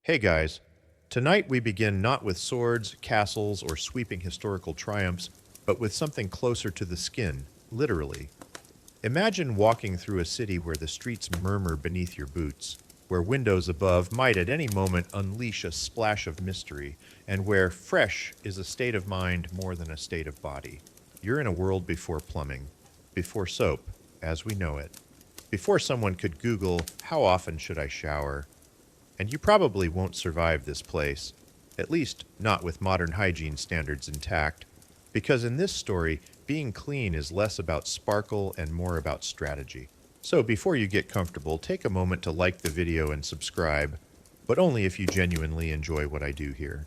Hey guys, tonight we begin not with swords, castles, or sweeping historical triumphs, but with something closer to the skin, literally. Imagine walking through a city where the streets murmur beneath your boots, where windows above might at any moment unleash a splash of mystery, and where fresh is a state of mind more than a state of body. You're in a world before plumbing, before soap, as we know it, before someone could Google, how often should I shower? And you probably won't survive this place, at least not with modern hygiene standards intact, because in this story, being clean is less about sparkle and more about strategy. So before you get comfortable, take a moment to like the video and subscribe, but only if you genuinely enjoy what I do here.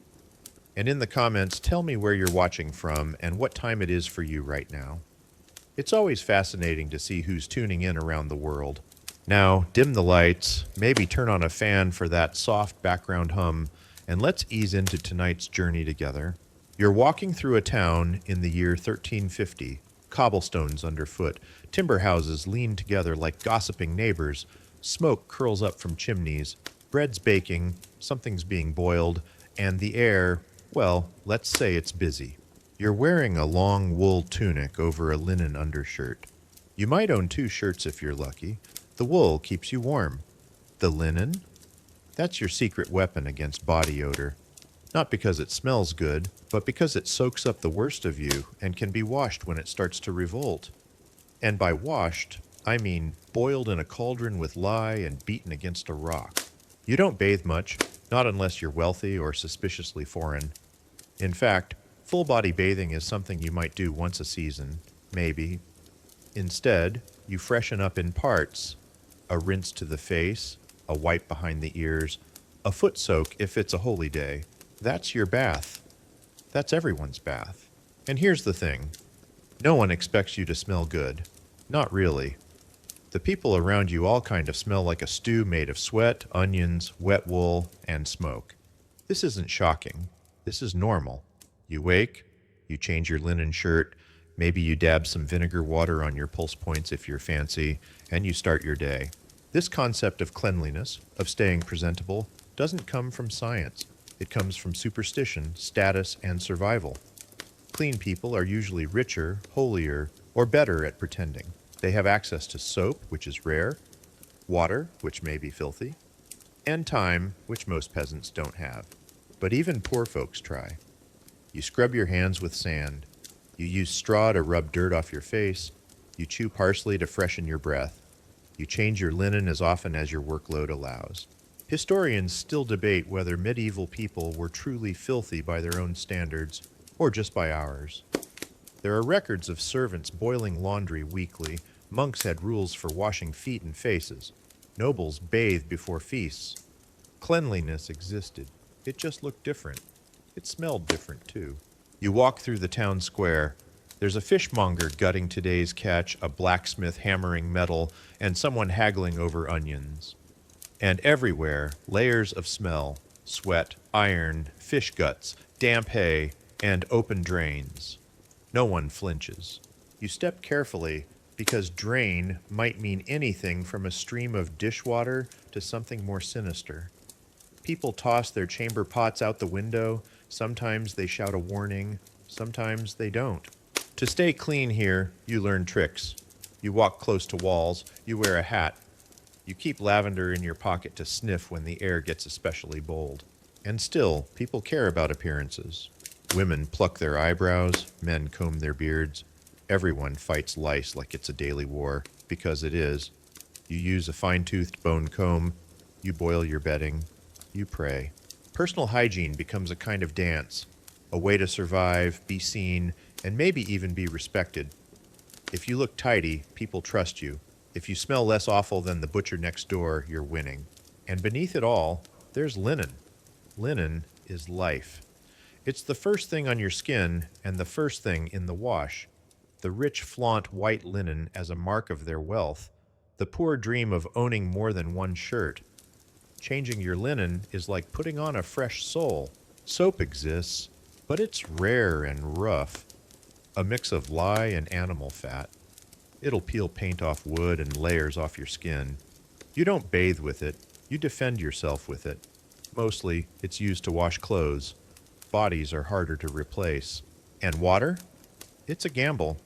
And in the comments, tell me where you're watching from and what time it is for you right now. It's always fascinating to see who's tuning in around the world. Now, dim the lights, maybe turn on a fan for that soft background hum, and let's ease into tonight's journey together. You're walking through a town in the year 1350, cobblestones underfoot, timber houses lean together like gossiping neighbors, smoke curls up from chimneys, bread's baking, something's being boiled, and the air, well, let's say it's busy. You're wearing a long wool tunic over a linen undershirt. You might own two shirts if you're lucky. The wool keeps you warm. The linen? That's your secret weapon against body odor. Not because it smells good, but because it soaks up the worst of you and can be washed when it starts to revolt. And by washed, I mean boiled in a cauldron with lye and beaten against a rock. You don't bathe much, not unless you're wealthy or suspiciously foreign. In fact, full-body bathing is something you might do once a season, maybe. Instead, you freshen up in parts. A rinse to the face, a wipe behind the ears, a foot soak if it's a holy day. That's your bath. That's everyone's bath. And here's the thing. No one expects you to smell good. Not really. The people around you all kind of smell like a stew made of sweat, onions, wet wool, and smoke. This isn't shocking. This is normal. You wake, you change your linen shirt, maybe you dab some vinegar water on your pulse points if you're fancy, and you start your day. This concept of cleanliness, of staying presentable, doesn't come from science. It comes from superstition, status, and survival. Clean people are usually richer, holier, or better at pretending. They have access to soap, which is rare, water, which may be filthy, and time, which most peasants don't have. But even poor folks try. You scrub your hands with sand. You use straw to rub dirt off your face. You chew parsley to freshen your breath. You change your linen as often as your workload allows. Historians still debate whether medieval people were truly filthy by their own standards, or just by ours. There are records of servants boiling laundry weekly. Monks had rules for washing feet and faces. Nobles bathed before feasts. Cleanliness existed. It just looked different. It smelled different, too. You walk through the town square. There's a fishmonger gutting today's catch, a blacksmith hammering metal, and someone haggling over onions. And everywhere, layers of smell, sweat, iron, fish guts, damp hay, and open drains. No one flinches. You step carefully because drain might mean anything from a stream of dishwater to something more sinister. People toss their chamber pots out the window. Sometimes they shout a warning. Sometimes they don't. To stay clean here, you learn tricks. You walk close to walls. You wear a hat. You keep lavender in your pocket to sniff when the air gets especially bold. And still, people care about appearances. Women pluck their eyebrows. Men comb their beards. Everyone fights lice like it's a daily war, because it is. You use a fine-toothed bone comb. You boil your bedding. You pray. Personal hygiene becomes a kind of dance, a way to survive, be seen, and maybe even be respected. If you look tidy, people trust you. If you smell less awful than the butcher next door, you're winning. And beneath it all, there's linen. Linen is life. It's the first thing on your skin and the first thing in the wash. The rich flaunt white linen as a mark of their wealth. The poor dream of owning more than one shirt. Changing your linen is like putting on a fresh soul. Soap exists, but it's rare and rough. A mix of lye and animal fat. It'll peel paint off wood and layers off your skin. You don't bathe with it. You defend yourself with it. Mostly, it's used to wash clothes. Bodies are harder to replace. And water? It's a gamble.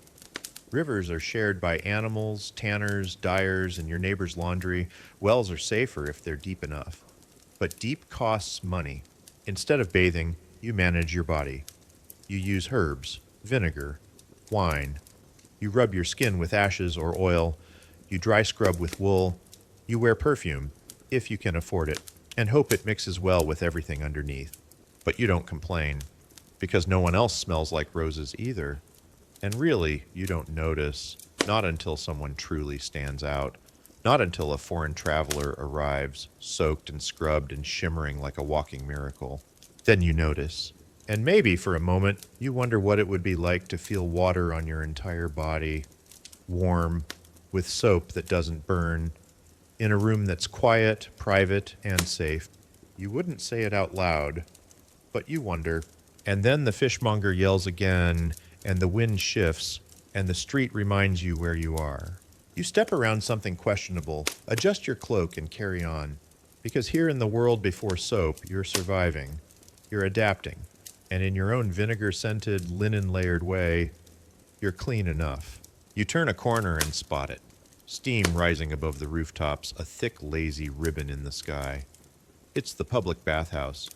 Rivers are shared by animals, tanners, dyers, and your neighbor's laundry. Wells are safer if they're deep enough. But deep costs money. Instead of bathing, you manage your body. You use herbs, vinegar, wine. You rub your skin with ashes or oil. You dry scrub with wool. You wear perfume, if you can afford it, and hope it mixes well with everything underneath. But you don't complain, because no one else smells like roses either. And really, you don't notice, not until someone truly stands out, not until a foreign traveler arrives, soaked and scrubbed and shimmering like a walking miracle. Then you notice. And maybe for a moment, you wonder what it would be like to feel water on your entire body, warm, with soap that doesn't burn, in a room that's quiet, private, and safe. You wouldn't say it out loud, but you wonder. And then the fishmonger yells again, and the wind shifts, and the street reminds you where you are. You step around something questionable, adjust your cloak, and carry on. Because here in the world before soap, you're surviving. You're adapting. And in your own vinegar-scented, linen-layered way, you're clean enough. You turn a corner and spot it. Steam rising above the rooftops, a thick, lazy ribbon in the sky. It's the public bathhouse.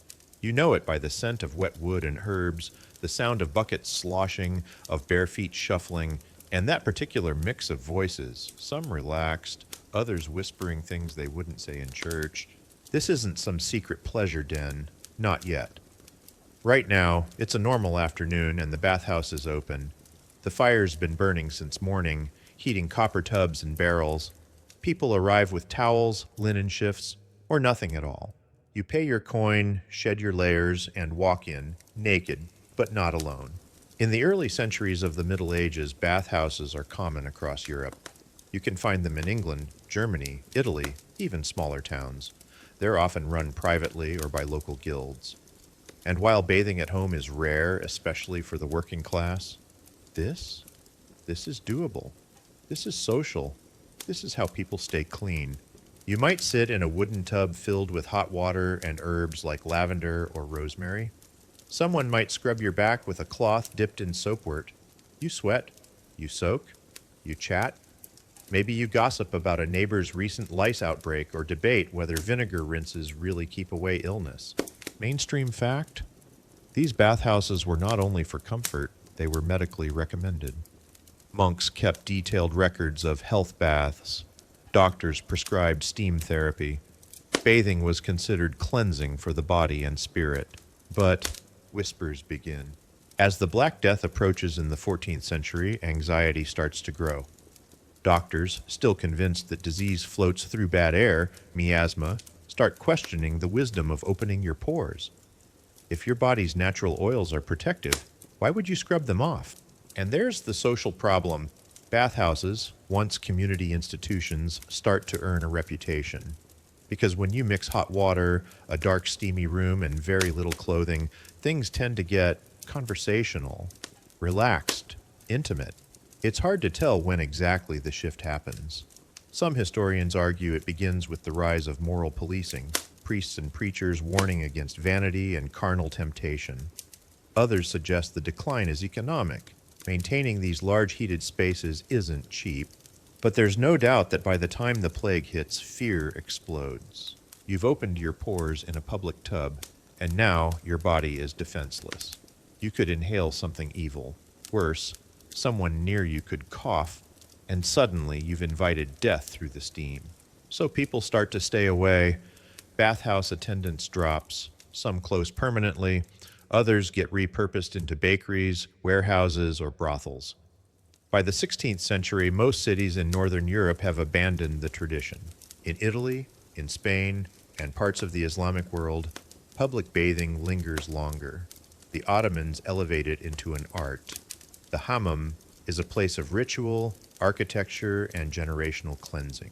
You know it by the scent of wet wood and herbs, the sound of buckets sloshing, of bare feet shuffling, and that particular mix of voices, some relaxed, others whispering things they wouldn't say in church. This isn't some secret pleasure den. Not yet. Right now, it's a normal afternoon and the bathhouse is open. The fire's been burning since morning, heating copper tubs and barrels. People arrive with towels, linen shifts, or nothing at all. You pay your coin, shed your layers, and walk in, naked, but not alone. In the early centuries of the Middle Ages, bathhouses are common across Europe. You can find them in England, Germany, Italy, even smaller towns. They're often run privately or by local guilds. And while bathing at home is rare, especially for the working class, this is doable. This is social. This is how people stay clean. You might sit in a wooden tub filled with hot water and herbs like lavender or rosemary. Someone might scrub your back with a cloth dipped in soapwort. You sweat. You soak. You chat. Maybe you gossip about a neighbor's recent lice outbreak or debate whether vinegar rinses really keep away illness. Mainstream fact? These bathhouses were not only for comfort, they were medically recommended. Monks kept detailed records of health baths. Doctors prescribed steam therapy. Bathing was considered cleansing for the body and spirit. But whispers begin. As the Black Death approaches in the 14th century, anxiety starts to grow. Doctors, still convinced that disease floats through bad air, miasma, start questioning the wisdom of opening your pores. If your body's natural oils are protective, why would you scrub them off? And there's the social problem. Bathhouses, once community institutions, start to earn a reputation. Because when you mix hot water, a dark, steamy room, and very little clothing, things tend to get conversational, relaxed, intimate. It's hard to tell when exactly the shift happens. Some historians argue it begins with the rise of moral policing, priests and preachers warning against vanity and carnal temptation. Others suggest the decline is economic. Maintaining these large heated spaces isn't cheap, but there's no doubt that by the time the plague hits, fear explodes. You've opened your pores in a public tub, and now your body is defenseless. You could inhale something evil. Worse, someone near you could cough, and suddenly you've invited death through the steam. So people start to stay away. Bathhouse attendance drops, some close permanently, others get repurposed into bakeries, warehouses, or brothels. By the 16th century, most cities in Northern Europe have abandoned the tradition. In Italy, in Spain, and parts of the Islamic world, public bathing lingers longer. The Ottomans elevate it into an art. The hammam is a place of ritual, architecture, and generational cleansing.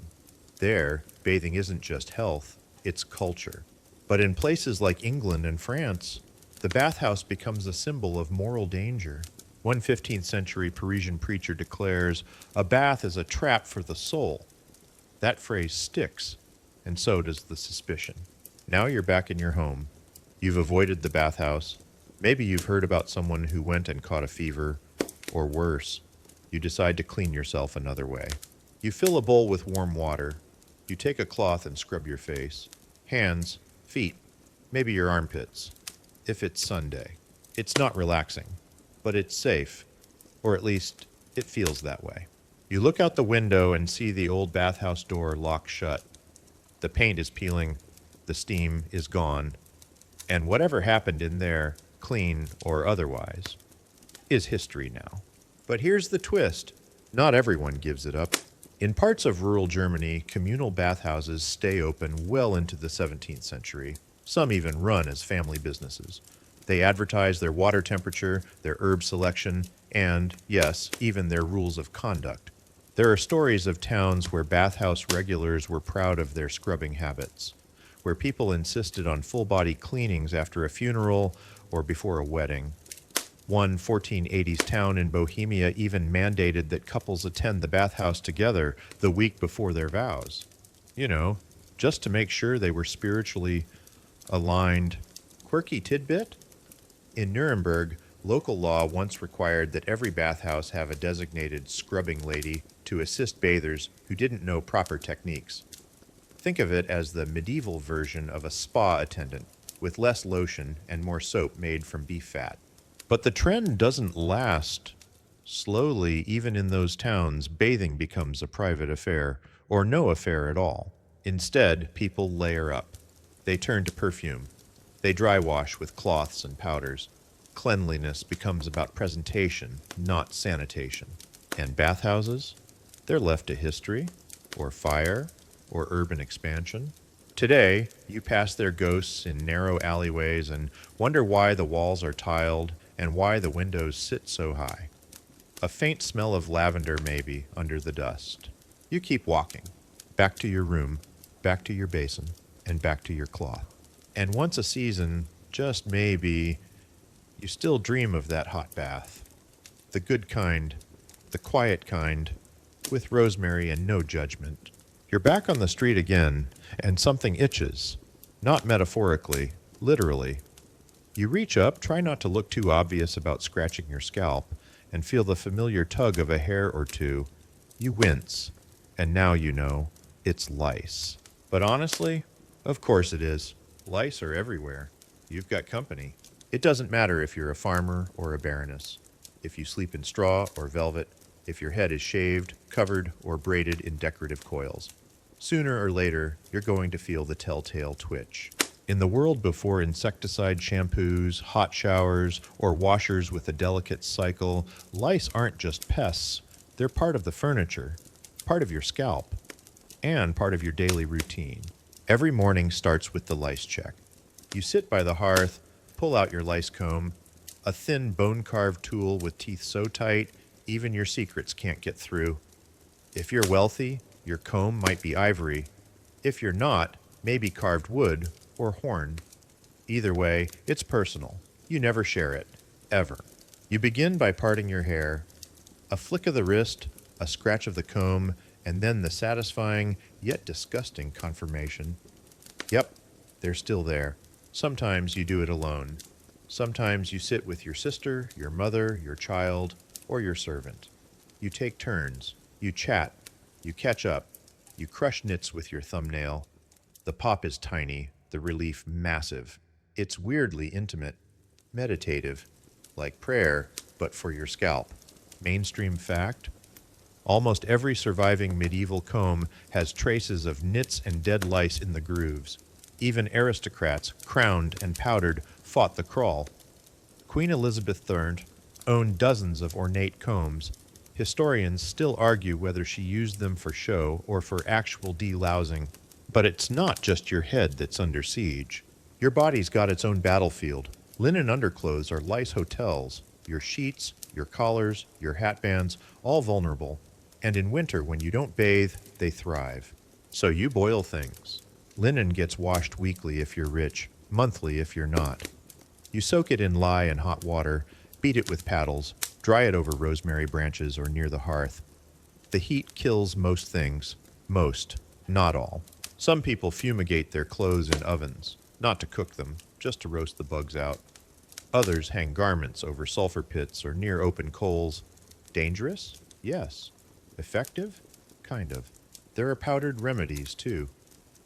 There, bathing isn't just health, it's culture. But in places like England and France, the bathhouse becomes a symbol of moral danger. One 15th century Parisian preacher declares, "A bath is a trap for the soul." That phrase sticks, and so does the suspicion. Now you're back in your home. You've avoided the bathhouse. Maybe you've heard about someone who went and caught a fever, or worse, you decide to clean yourself another way. You fill a bowl with warm water. You take a cloth and scrub your face, hands, feet, maybe your armpits, if it's Sunday. It's not relaxing, but it's safe, or at least it feels that way. You look out the window and see the old bathhouse door locked shut. The paint is peeling, the steam is gone, and whatever happened in there, clean or otherwise, is history now. But here's the twist. Not everyone gives it up. In parts of rural Germany, communal bathhouses stay open well into the 17th century. Some even run as family businesses. They advertise their water temperature, their herb selection, and, yes, even their rules of conduct. There are stories of towns where bathhouse regulars were proud of their scrubbing habits, where people insisted on full-body cleanings after a funeral or before a wedding. One 1480s town in Bohemia even mandated that couples attend the bathhouse together the week before their vows. You know, just to make sure they were spiritually aligned. Quirky tidbit? In Nuremberg, local law once required that every bathhouse have a designated scrubbing lady to assist bathers who didn't know proper techniques. Think of it as the medieval version of a spa attendant, with less lotion and more soap made from beef fat. But the trend doesn't last. Slowly, even in those towns, bathing becomes a private affair, or no affair at all. Instead, people layer up. They turn to perfume. They dry wash with cloths and powders. Cleanliness becomes about presentation, not sanitation. And bathhouses? They're left to history, or fire, or urban expansion. Today, you pass their ghosts in narrow alleyways and wonder why the walls are tiled and why the windows sit so high. A faint smell of lavender maybe under the dust. You keep walking, back to your room, back to your basin, and back to your cloth. And once a season, just maybe, you still dream of that hot bath. The good kind, the quiet kind, with rosemary and no judgment. You're back on the street again, and something itches. Not metaphorically, literally. You reach up, try not to look too obvious about scratching your scalp, and feel the familiar tug of a hair or two. You wince, and now you know, it's lice. But honestly, of course it is. Lice are everywhere. You've got company. It doesn't matter if you're a farmer or a baroness, if you sleep in straw or velvet, if your head is shaved, covered, or braided in decorative coils. Sooner or later, you're going to feel the telltale twitch. In the world before insecticide shampoos, hot showers, or washers with a delicate cycle, lice aren't just pests. They're part of the furniture, part of your scalp, and part of your daily routine. Every morning starts with the lice check. You sit by the hearth, pull out your lice comb, a thin bone-carved tool with teeth so tight, even your secrets can't get through. If you're wealthy, your comb might be ivory. If you're not, maybe carved wood or horn. Either way, it's personal. You never share it, ever. You begin by parting your hair. A flick of the wrist, a scratch of the comb, and then the satisfying, yet disgusting confirmation. Yep, they're still there. Sometimes you do it alone. Sometimes you sit with your sister, your mother, your child, or your servant. You take turns. You chat. You catch up. You crush nits with your thumbnail. The pop is tiny, the relief massive. It's weirdly intimate, meditative, like prayer, but for your scalp. Mainstream fact? Almost every surviving medieval comb has traces of nits and dead lice in the grooves. Even aristocrats, crowned and powdered, fought the crawl. Queen Elizabeth III owned dozens of ornate combs. Historians still argue whether she used them for show or for actual delousing. But it's not just your head that's under siege. Your body's got its own battlefield. Linen underclothes are lice hotels. Your sheets, your collars, your hatbands, all vulnerable. And in winter, when you don't bathe, they thrive. So you boil things. Linen gets washed weekly if you're rich, monthly if you're not. You soak it in lye and hot water, beat it with paddles, dry it over rosemary branches or near the hearth. The heat kills most things. Most, not all. Some people fumigate their clothes in ovens, not to cook them, just to roast the bugs out. Others hang garments over sulfur pits or near open coals. Dangerous? Yes. Effective? Kind of. There are powdered remedies, too.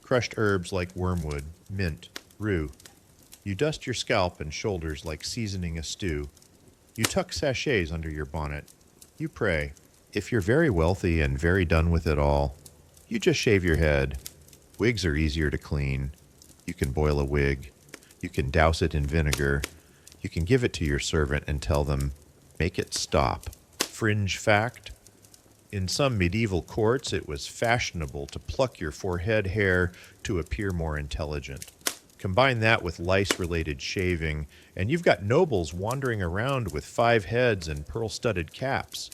Crushed herbs like wormwood, mint, rue. You dust your scalp and shoulders like seasoning a stew. You tuck sachets under your bonnet. You pray. If you're very wealthy and very done with it all, you just shave your head. Wigs are easier to clean. You can boil a wig. You can douse it in vinegar. You can give it to your servant and tell them, make it stop. Fringe fact: in some medieval courts, it was fashionable to pluck your forehead hair to appear more intelligent. Combine that with lice-related shaving, and you've got nobles wandering around with 5 heads and pearl-studded caps.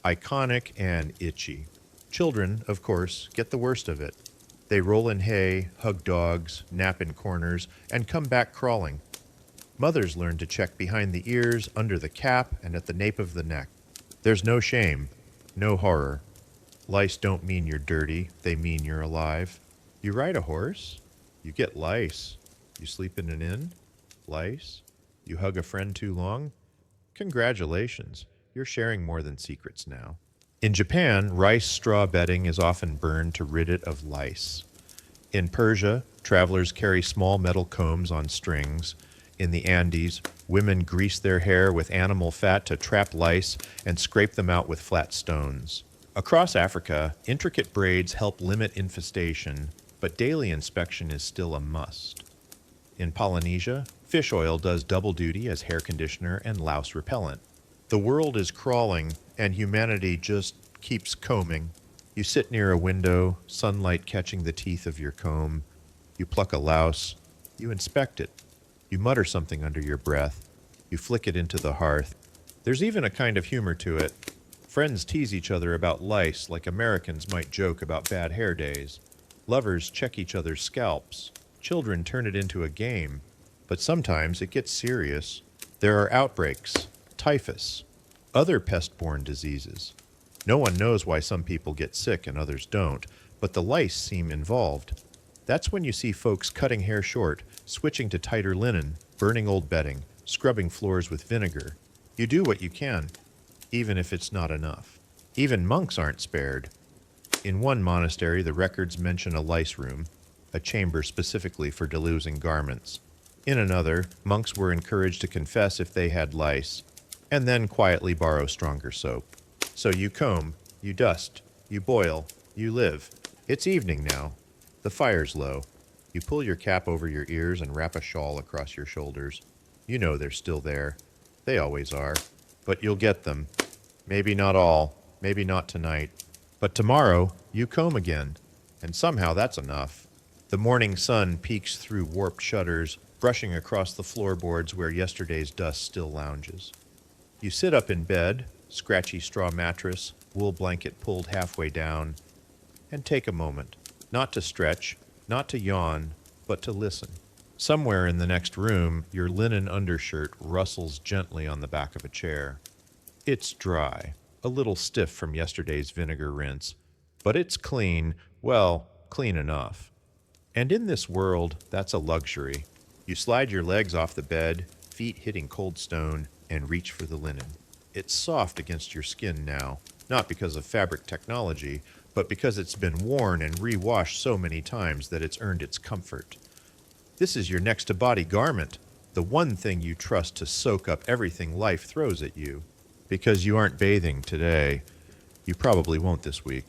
Iconic and itchy. Children, of course, get the worst of it. They roll in hay, hug dogs, nap in corners, and come back crawling. Mothers learn to check behind the ears, under the cap, and at the nape of the neck. There's no shame, no horror. Lice don't mean you're dirty, they mean you're alive. You ride a horse? You get lice. You sleep in an inn? Lice. You hug a friend too long? Congratulations, you're sharing more than secrets now. In Japan, rice straw bedding is often burned to rid it of lice. In Persia, travelers carry small metal combs on strings. In the Andes, women grease their hair with animal fat to trap lice and scrape them out with flat stones. Across Africa, intricate braids help limit infestation, but daily inspection is still a must. In Polynesia, fish oil does double duty as hair conditioner and louse repellent. The world is crawling, and humanity just keeps combing. You sit near a window, sunlight catching the teeth of your comb. You pluck a louse. You inspect it. You mutter something under your breath. You flick it into the hearth. There's even a kind of humor to it. Friends tease each other about lice like Americans might joke about bad hair days. Lovers check each other's scalps. Children turn it into a game. But sometimes it gets serious. There are outbreaks, typhus, other pest-borne diseases. No one knows why some people get sick and others don't, but the lice seem involved. That's when you see folks cutting hair short, switching to tighter linen, burning old bedding, scrubbing floors with vinegar. You do what you can, even if it's not enough. Even monks aren't spared. In one monastery, the records mention a lice room, a chamber specifically for deluging garments. In another, monks were encouraged to confess if they had lice, and then quietly borrow stronger soap. So you comb, you dust, you boil, you live. It's evening now. The fire's low. You pull your cap over your ears and wrap a shawl across your shoulders. You know they're still there. They always are. But you'll get them. Maybe not all, maybe not tonight. But tomorrow, you comb again. And somehow that's enough. The morning sun peeks through warped shutters, brushing across the floorboards where yesterday's dust still lounges. You sit up in bed, scratchy straw mattress, wool blanket pulled halfway down, and take a moment, not to stretch, not to yawn, but to listen. Somewhere in the next room, your linen undershirt rustles gently on the back of a chair. It's dry, a little stiff from yesterday's vinegar rinse, but it's clean, well, clean enough. And in this world, that's a luxury. You slide your legs off the bed, feet hitting cold stone, and reach for the linen. It's soft against your skin now, not because of fabric technology, but because it's been worn and re-washed so many times that it's earned its comfort. This is your next-to-body garment, the one thing you trust to soak up everything life throws at you. Because you aren't bathing today, you probably won't this week,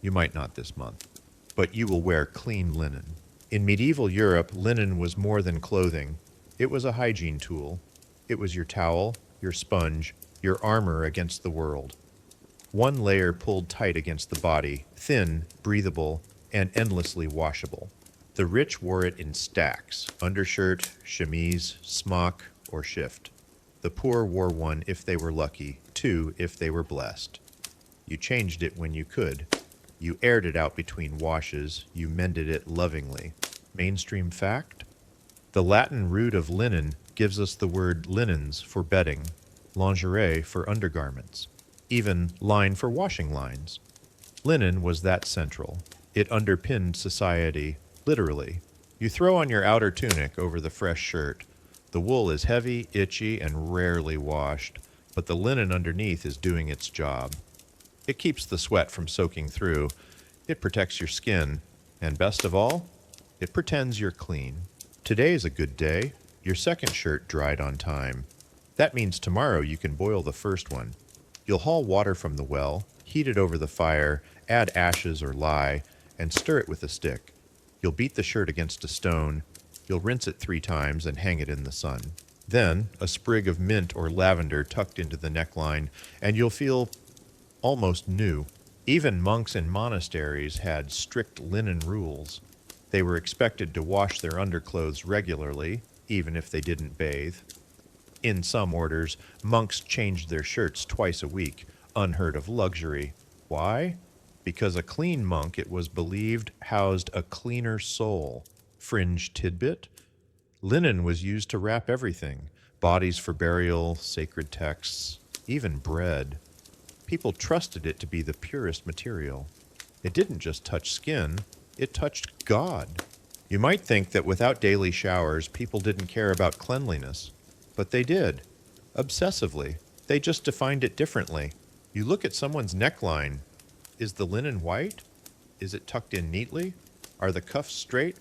you might not this month, but you will wear clean linen. In medieval Europe, linen was more than clothing. It was a hygiene tool. It was your towel, your sponge, your armor against the world. One layer pulled tight against the body, thin, breathable, and endlessly washable. The rich wore it in stacks, undershirt, chemise, smock, or shift. The poor wore one if they were lucky, two if they were blessed. You changed it when you could. You aired it out between washes, you mended it lovingly. Mainstream fact? The Latin root of linen gives us the word linens for bedding, lingerie for undergarments, even line for washing lines. Linen was that central. It underpinned society, literally. You throw on your outer tunic over the fresh shirt. The wool is heavy, itchy, and rarely washed, but the linen underneath is doing its job. It keeps the sweat from soaking through. It protects your skin. And best of all, it pretends you're clean. Today is a good day. Your second shirt dried on time. That means tomorrow you can boil the first one. You'll haul water from the well, heat it over the fire, add ashes or lye, and stir it with a stick. You'll beat the shirt against a stone. You'll rinse it 3 times and hang it in the sun. Then, a sprig of mint or lavender tucked into the neckline, and you'll feel almost new. Even monks in monasteries had strict linen rules. They were expected to wash their underclothes regularly, even if they didn't bathe. In some orders, monks changed their shirts twice a week, unheard of luxury. Why? Because a clean monk, it was believed, housed a cleaner soul. Fringe tidbit: linen was used to wrap everything: bodies for burial, sacred texts, even bread. People trusted it to be the purest material. It didn't just touch skin, it touched God. You might think that without daily showers, people didn't care about cleanliness. But they did. Obsessively. They just defined it differently. You look at someone's neckline. Is the linen white? Is it tucked in neatly? Are the cuffs straight?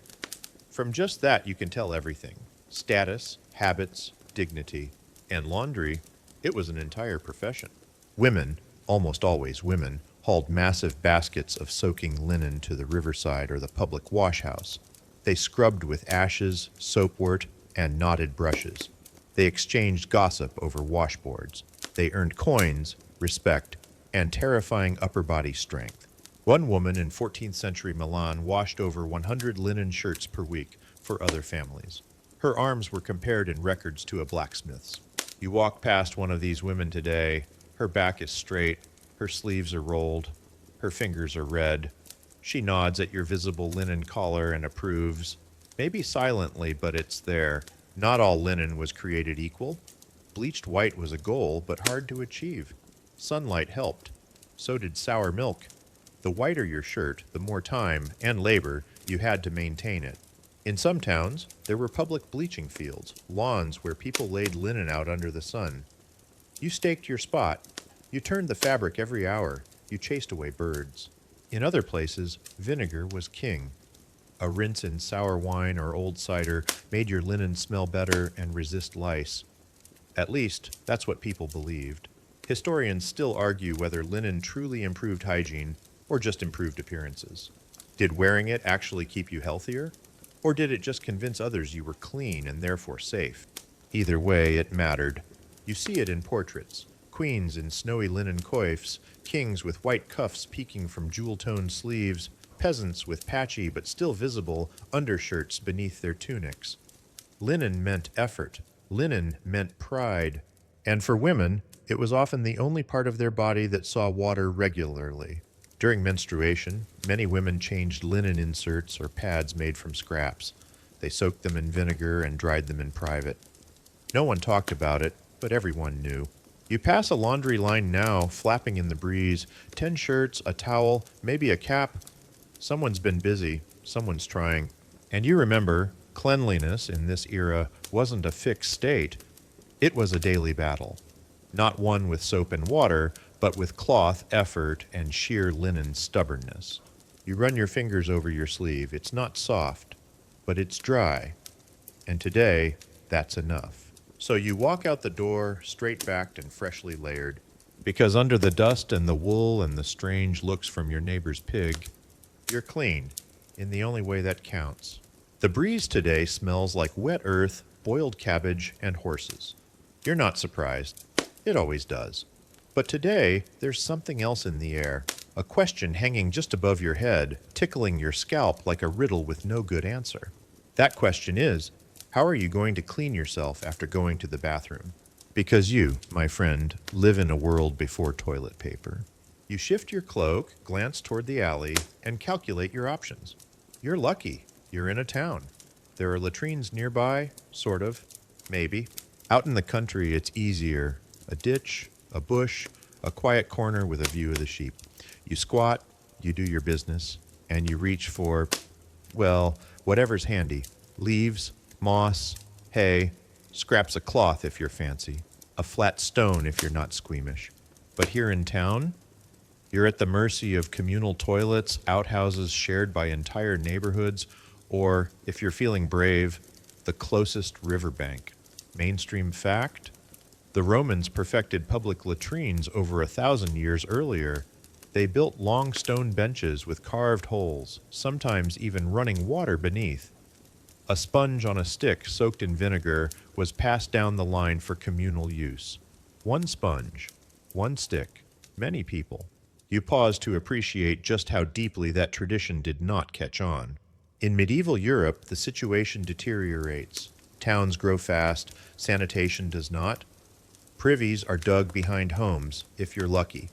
From just that, you can tell everything. Status, habits, dignity, and laundry. It was an entire profession. Women, almost always women, hauled massive baskets of soaking linen to the riverside or the public washhouse. They scrubbed with ashes, soapwort, and knotted brushes. They exchanged gossip over washboards. They earned coins, respect, and terrifying upper body strength. One woman in 14th century Milan washed over 100 linen shirts per week for other families. Her arms were compared in records to a blacksmith's. You walk past one of these women today, her back is straight, her sleeves are rolled, her fingers are red. She nods at your visible linen collar and approves, maybe silently, but it's there. Not all linen was created equal. Bleached white was a goal, but hard to achieve. Sunlight helped. So did sour milk. The whiter your shirt, the more time and labor you had to maintain it. In some towns, there were public bleaching fields, lawns where people laid linen out under the sun. You staked your spot. You turned the fabric every hour. You chased away birds. In other places, vinegar was king. A rinse in sour wine or old cider made your linen smell better and resist lice. At least, that's what people believed. Historians still argue whether linen truly improved hygiene or just improved appearances. Did wearing it actually keep you healthier? Or did it just convince others you were clean and therefore safe? Either way, it mattered. You see it in portraits. Queens in snowy linen coifs, kings with white cuffs peeking from jewel-toned sleeves, peasants with patchy but still visible undershirts beneath their tunics. Linen meant effort. Linen meant pride. And for women, it was often the only part of their body that saw water regularly. During menstruation, many women changed linen inserts or pads made from scraps. They soaked them in vinegar and dried them in private. No one talked about it, but everyone knew. You pass a laundry line now, flapping in the breeze, 10 shirts, a towel, maybe a cap. Someone's been busy, someone's trying. And you remember, cleanliness in this era wasn't a fixed state. It was a daily battle. Not one with soap and water, but with cloth, effort, and sheer linen stubbornness. You run your fingers over your sleeve. It's not soft, but it's dry. And today, that's enough. So you walk out the door, straight-backed and freshly layered, because under the dust and the wool and the strange looks from your neighbor's pig, you're clean, in the only way that counts. The breeze today smells like wet earth, boiled cabbage, and horses. You're not surprised. It always does. But today, there's something else in the air, a question hanging just above your head, tickling your scalp like a riddle with no good answer. That question is, how are you going to clean yourself after going to the bathroom? Because you, my friend, live in a world before toilet paper. You shift your cloak, glance toward the alley, and calculate your options. You're lucky. You're in a town. There are latrines nearby, sort of, maybe. Out in the country, it's easier. A ditch, a bush, a quiet corner with a view of the sheep. You squat, you do your business, and you reach for, well, Whatever's handy. Leaves, moss, hay, scraps of cloth if you're fancy, a flat stone if you're not squeamish. But here in town, you're at the mercy of communal toilets, outhouses shared by entire neighborhoods, or, if you're feeling brave, the closest riverbank. Mainstream fact? The Romans perfected public latrines over 1,000 years earlier. They built long stone benches with carved holes, sometimes even running water beneath. A sponge on a stick soaked in vinegar was passed down the line for communal use. One sponge, one stick, many people. You pause to appreciate just how deeply that tradition did not catch on. In medieval Europe, the situation deteriorates. Towns grow fast, sanitation does not. Privies are dug behind homes, if you're lucky.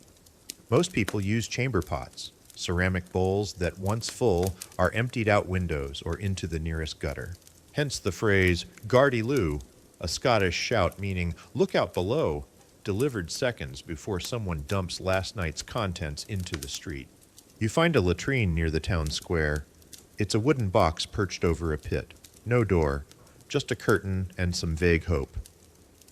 Most people use chamber pots, ceramic bowls that, once full, are emptied out windows or into the nearest gutter. Hence the phrase, "Gardy-loo," a Scottish shout meaning, "Look out below," delivered seconds before someone dumps last night's contents into the street. You find a latrine near the town square. It's a wooden box perched over a pit. No door, just a curtain and some vague hope.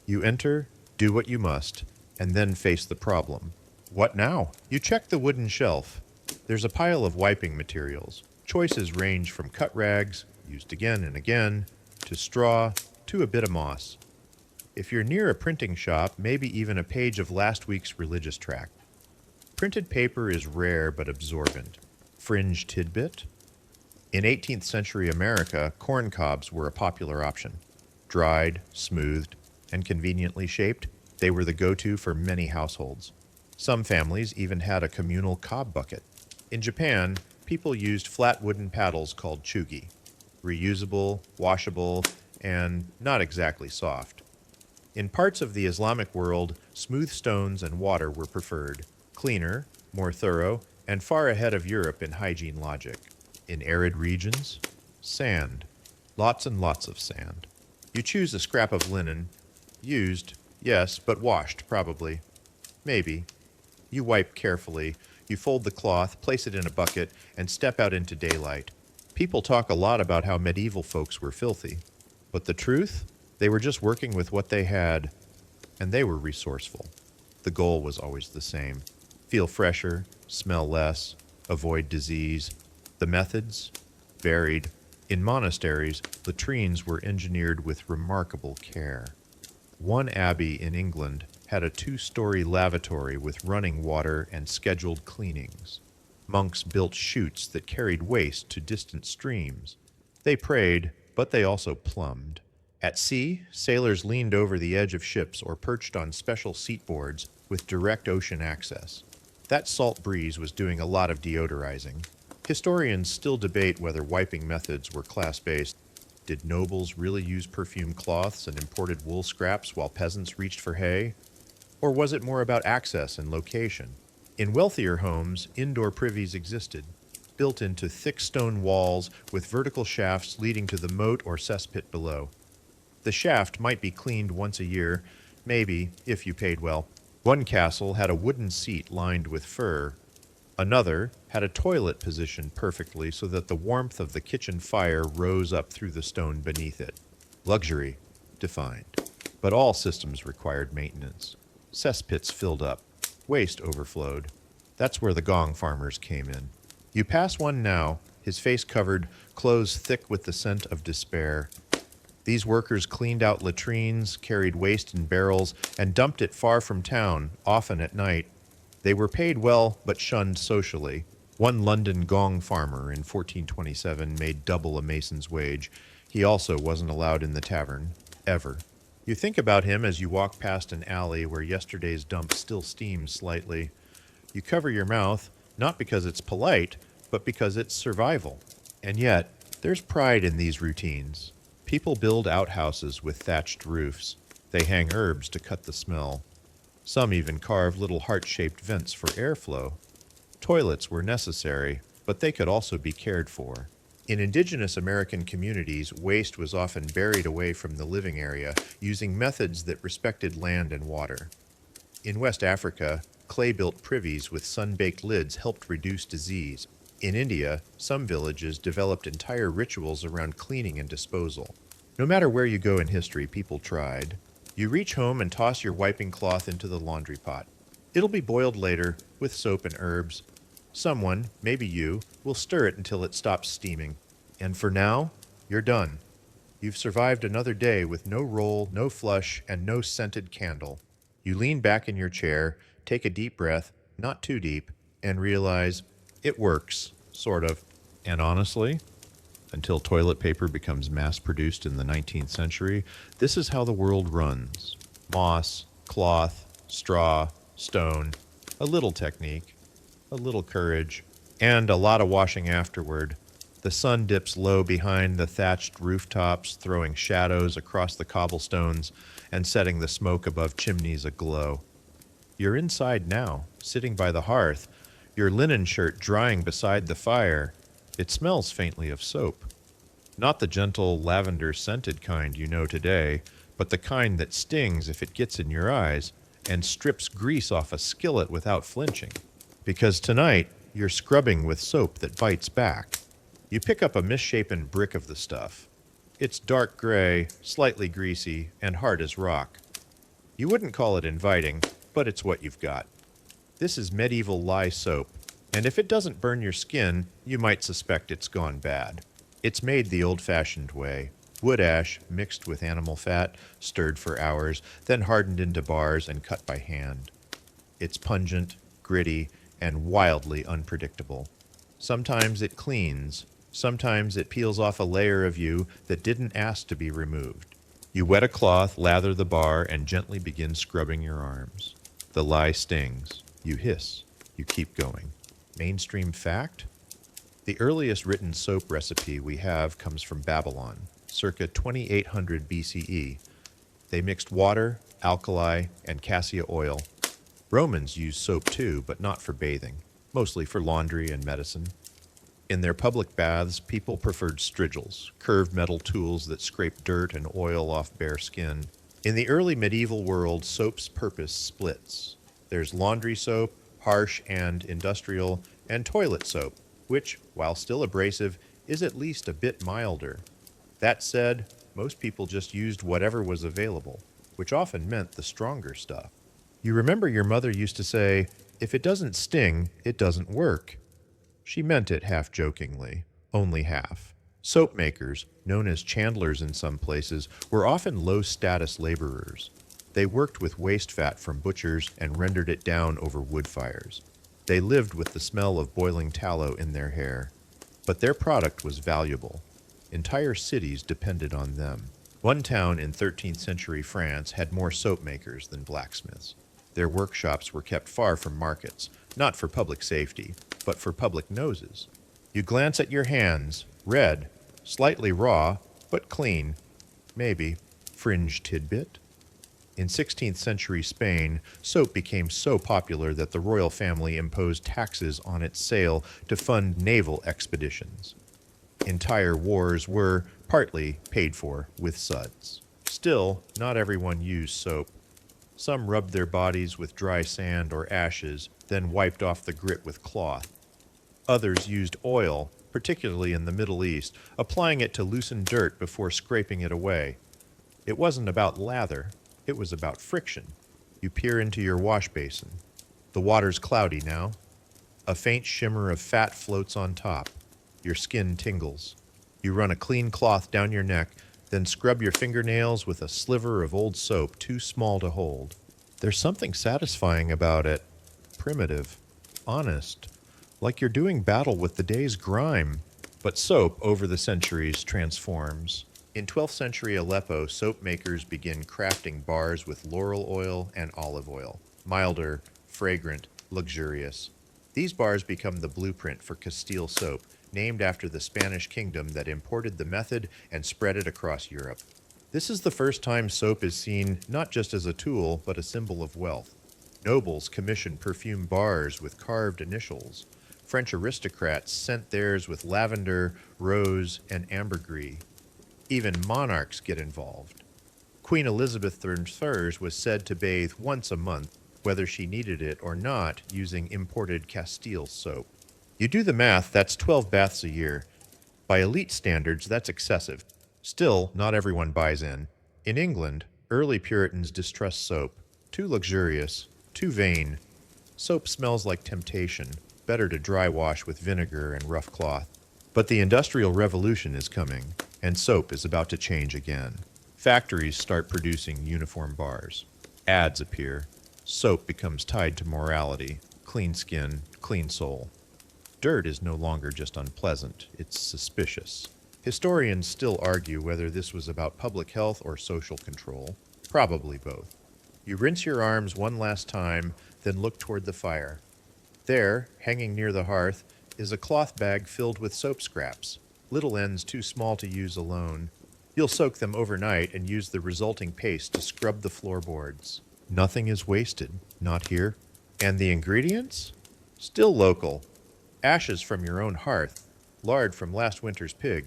You enter, do what you must, and then face the problem. What now? You check the wooden shelf. There's a pile of wiping materials. Choices range from cut rags, used again and again, to straw, to a bit of moss. If you're near a printing shop, maybe even a page of last week's religious tract. Printed paper is rare but absorbent. Fringe tidbit? In 18th century America, corn cobs were a popular option. Dried, smoothed, and conveniently shaped, they were the go-to for many households. Some families even had a communal cob bucket. In Japan, people used flat wooden paddles called chugi, reusable, washable, and not exactly soft. In parts of the Islamic world, smooth stones and water were preferred, cleaner, more thorough, and far ahead of Europe in hygiene logic. In arid regions, sand. Lots and lots of sand. You choose a scrap of linen, used, yes, but washed, probably. Maybe. You wipe carefully, you fold the cloth, place it in a bucket, and step out into daylight. People talk a lot about how medieval folks were filthy. But the truth? They were just working with what they had, and they were resourceful. The goal was always the same. Feel fresher, smell less, avoid disease. The methods? Varied. In monasteries, latrines were engineered with remarkable care. One abbey in England had a 2-story lavatory with running water and scheduled cleanings. Monks built chutes that carried waste to distant streams. They prayed, but they also plumbed. At sea, sailors leaned over the edge of ships or perched on special seatboards with direct ocean access. That salt breeze was doing a lot of deodorizing. Historians still debate whether wiping methods were class-based. Did nobles really use perfumed cloths and imported wool scraps while peasants reached for hay? Or was it more about access and location? In wealthier homes, indoor privies existed, built into thick stone walls with vertical shafts leading to the moat or cesspit below. The shaft might be cleaned once a year, maybe, if you paid well. One castle had a wooden seat lined with fur. Another had a toilet positioned perfectly so that the warmth of the kitchen fire rose up through the stone beneath it. Luxury, defined. But all systems required maintenance. Cesspits filled up. Waste overflowed. That's where the gong farmers came in. You pass one now, his face covered, clothes thick with the scent of despair. These workers cleaned out latrines, carried waste in barrels, and dumped it far from town, often at night. They were paid well, but shunned socially. One London gong farmer in 1427 made double a mason's wage. He also wasn't allowed in the tavern, ever. You think about him as you walk past an alley where yesterday's dump still steams slightly. You cover your mouth, not because it's polite, but because it's survival. And yet, there's pride in these routines. People build outhouses with thatched roofs. They hang herbs to cut the smell. Some even carve little heart-shaped vents for airflow. Toilets were necessary, but they could also be cared for. In indigenous American communities, waste was often buried away from the living area using methods that respected land and water. In West Africa, clay-built privies with sun-baked lids helped reduce disease. In India, some villages developed entire rituals around cleaning and disposal. No matter where you go in history, people tried. You reach home and toss your wiping cloth into the laundry pot. It'll be boiled later with soap and herbs. Someone, maybe you, will stir it until it stops steaming. And for now, you're done. You've survived another day with no roll, no flush, and no scented candle. You lean back in your chair, take a deep breath, not too deep, and realize it works, sort of. And honestly, until toilet paper becomes mass-produced in the 19th century, this is how the world runs. Moss, cloth, straw, stone, a little technique, a little courage, and a lot of washing afterward. The sun dips low behind the thatched rooftops, throwing shadows across the cobblestones and setting the smoke above chimneys aglow. You're inside now, sitting by the hearth, your linen shirt drying beside the fire. It smells faintly of soap. Not the gentle lavender-scented kind you know today, but the kind that stings if it gets in your eyes and strips grease off a skillet without flinching. Because tonight, you're scrubbing with soap that bites back. You pick up a misshapen brick of the stuff. It's dark gray, slightly greasy, and hard as rock. You wouldn't call it inviting, but it's what you've got. This is medieval lye soap, and if it doesn't burn your skin, you might suspect it's gone bad. It's made the old-fashioned way. Wood ash mixed with animal fat, stirred for hours, then hardened into bars and cut by hand. It's pungent, gritty, and wildly unpredictable. Sometimes it cleans. Sometimes it peels off a layer of you that didn't ask to be removed. You wet a cloth, lather the bar, and gently begin scrubbing your arms. The lye stings. You hiss. You keep going. Mainstream fact? The earliest written soap recipe we have comes from Babylon, circa 2800 BCE. They mixed water, alkali, and cassia oil. Romans used soap too, but not for bathing, mostly for laundry and medicine. In their public baths, people preferred strigils, curved metal tools that scrape dirt and oil off bare skin. In the early medieval world, soap's purpose splits. There's laundry soap, harsh and industrial, and toilet soap, which, while still abrasive, is at least a bit milder. That said, most people just used whatever was available, which often meant the stronger stuff. You remember your mother used to say, "If it doesn't sting, it doesn't work." She meant it half-jokingly, only half. Soap makers, known as chandlers in some places, were often low-status laborers. They worked with waste fat from butchers and rendered it down over wood fires. They lived with the smell of boiling tallow in their hair. But their product was valuable. Entire cities depended on them. One town in 13th century France had more soap makers than blacksmiths. Their workshops were kept far from markets, not for public safety, but for public noses. You glance at your hands, red, slightly raw, but clean. Maybe. Fringe tidbit? In 16th century Spain, soap became so popular that the royal family imposed taxes on its sale to fund naval expeditions. Entire wars were, partly, paid for with suds. Still, not everyone used soap. Some rubbed their bodies with dry sand or ashes, then wiped off the grit with cloth. Others used oil, particularly in the Middle East, applying it to loosen dirt before scraping it away. It wasn't about lather, it was about friction. You peer into your wash basin. The water's cloudy now. A faint shimmer of fat floats on top. Your skin tingles. You run a clean cloth down your neck, then scrub your fingernails with a sliver of old soap too small to hold. There's something satisfying about it. Primitive. Honest. Like you're doing battle with the day's grime. But soap, over the centuries, transforms. In 12th century Aleppo, soap makers begin crafting bars with laurel oil and olive oil. Milder, fragrant, luxurious. These bars become the blueprint for Castile soap, named after the Spanish kingdom that imported the method and spread it across Europe. This is the first time soap is seen not just as a tool, but a symbol of wealth. Nobles commissioned perfume bars with carved initials. French aristocrats sent theirs with lavender, rose, and ambergris. Even monarchs get involved. Queen Elizabeth I was said to bathe once a month, whether she needed it or not, using imported Castile soap. You do the math, that's 12 baths a year. By elite standards, that's excessive. Still, not everyone buys in. In England, early Puritans distrust soap. Too luxurious, too vain. Soap smells like temptation, better to dry wash with vinegar and rough cloth. But the Industrial Revolution is coming, and soap is about to change again. Factories start producing uniform bars. Ads appear. Soap becomes tied to morality. Clean skin, clean soul. Dirt is no longer just unpleasant, it's suspicious. Historians still argue whether this was about public health or social control. Probably both. You rinse your arms one last time, then look toward the fire. There, hanging near the hearth, is a cloth bag filled with soap scraps, little ends too small to use alone. You'll soak them overnight and use the resulting paste to scrub the floorboards. Nothing is wasted, not here. And the ingredients? Still local. Ashes from your own hearth, lard from last winter's pig,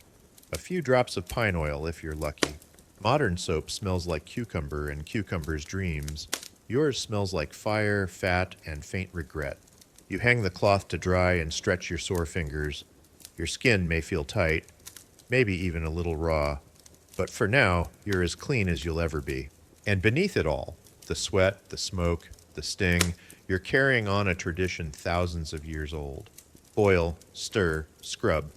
a few drops of pine oil if you're lucky. Modern soap smells like cucumber and cucumber's dreams. Yours smells like fire, fat, and faint regret. You hang the cloth to dry and stretch your sore fingers. Your skin may feel tight, maybe even a little raw. But for now, you're as clean as you'll ever be. And beneath it all, the sweat, the smoke, the sting, you're carrying on a tradition thousands of years old. Boil, stir, scrub,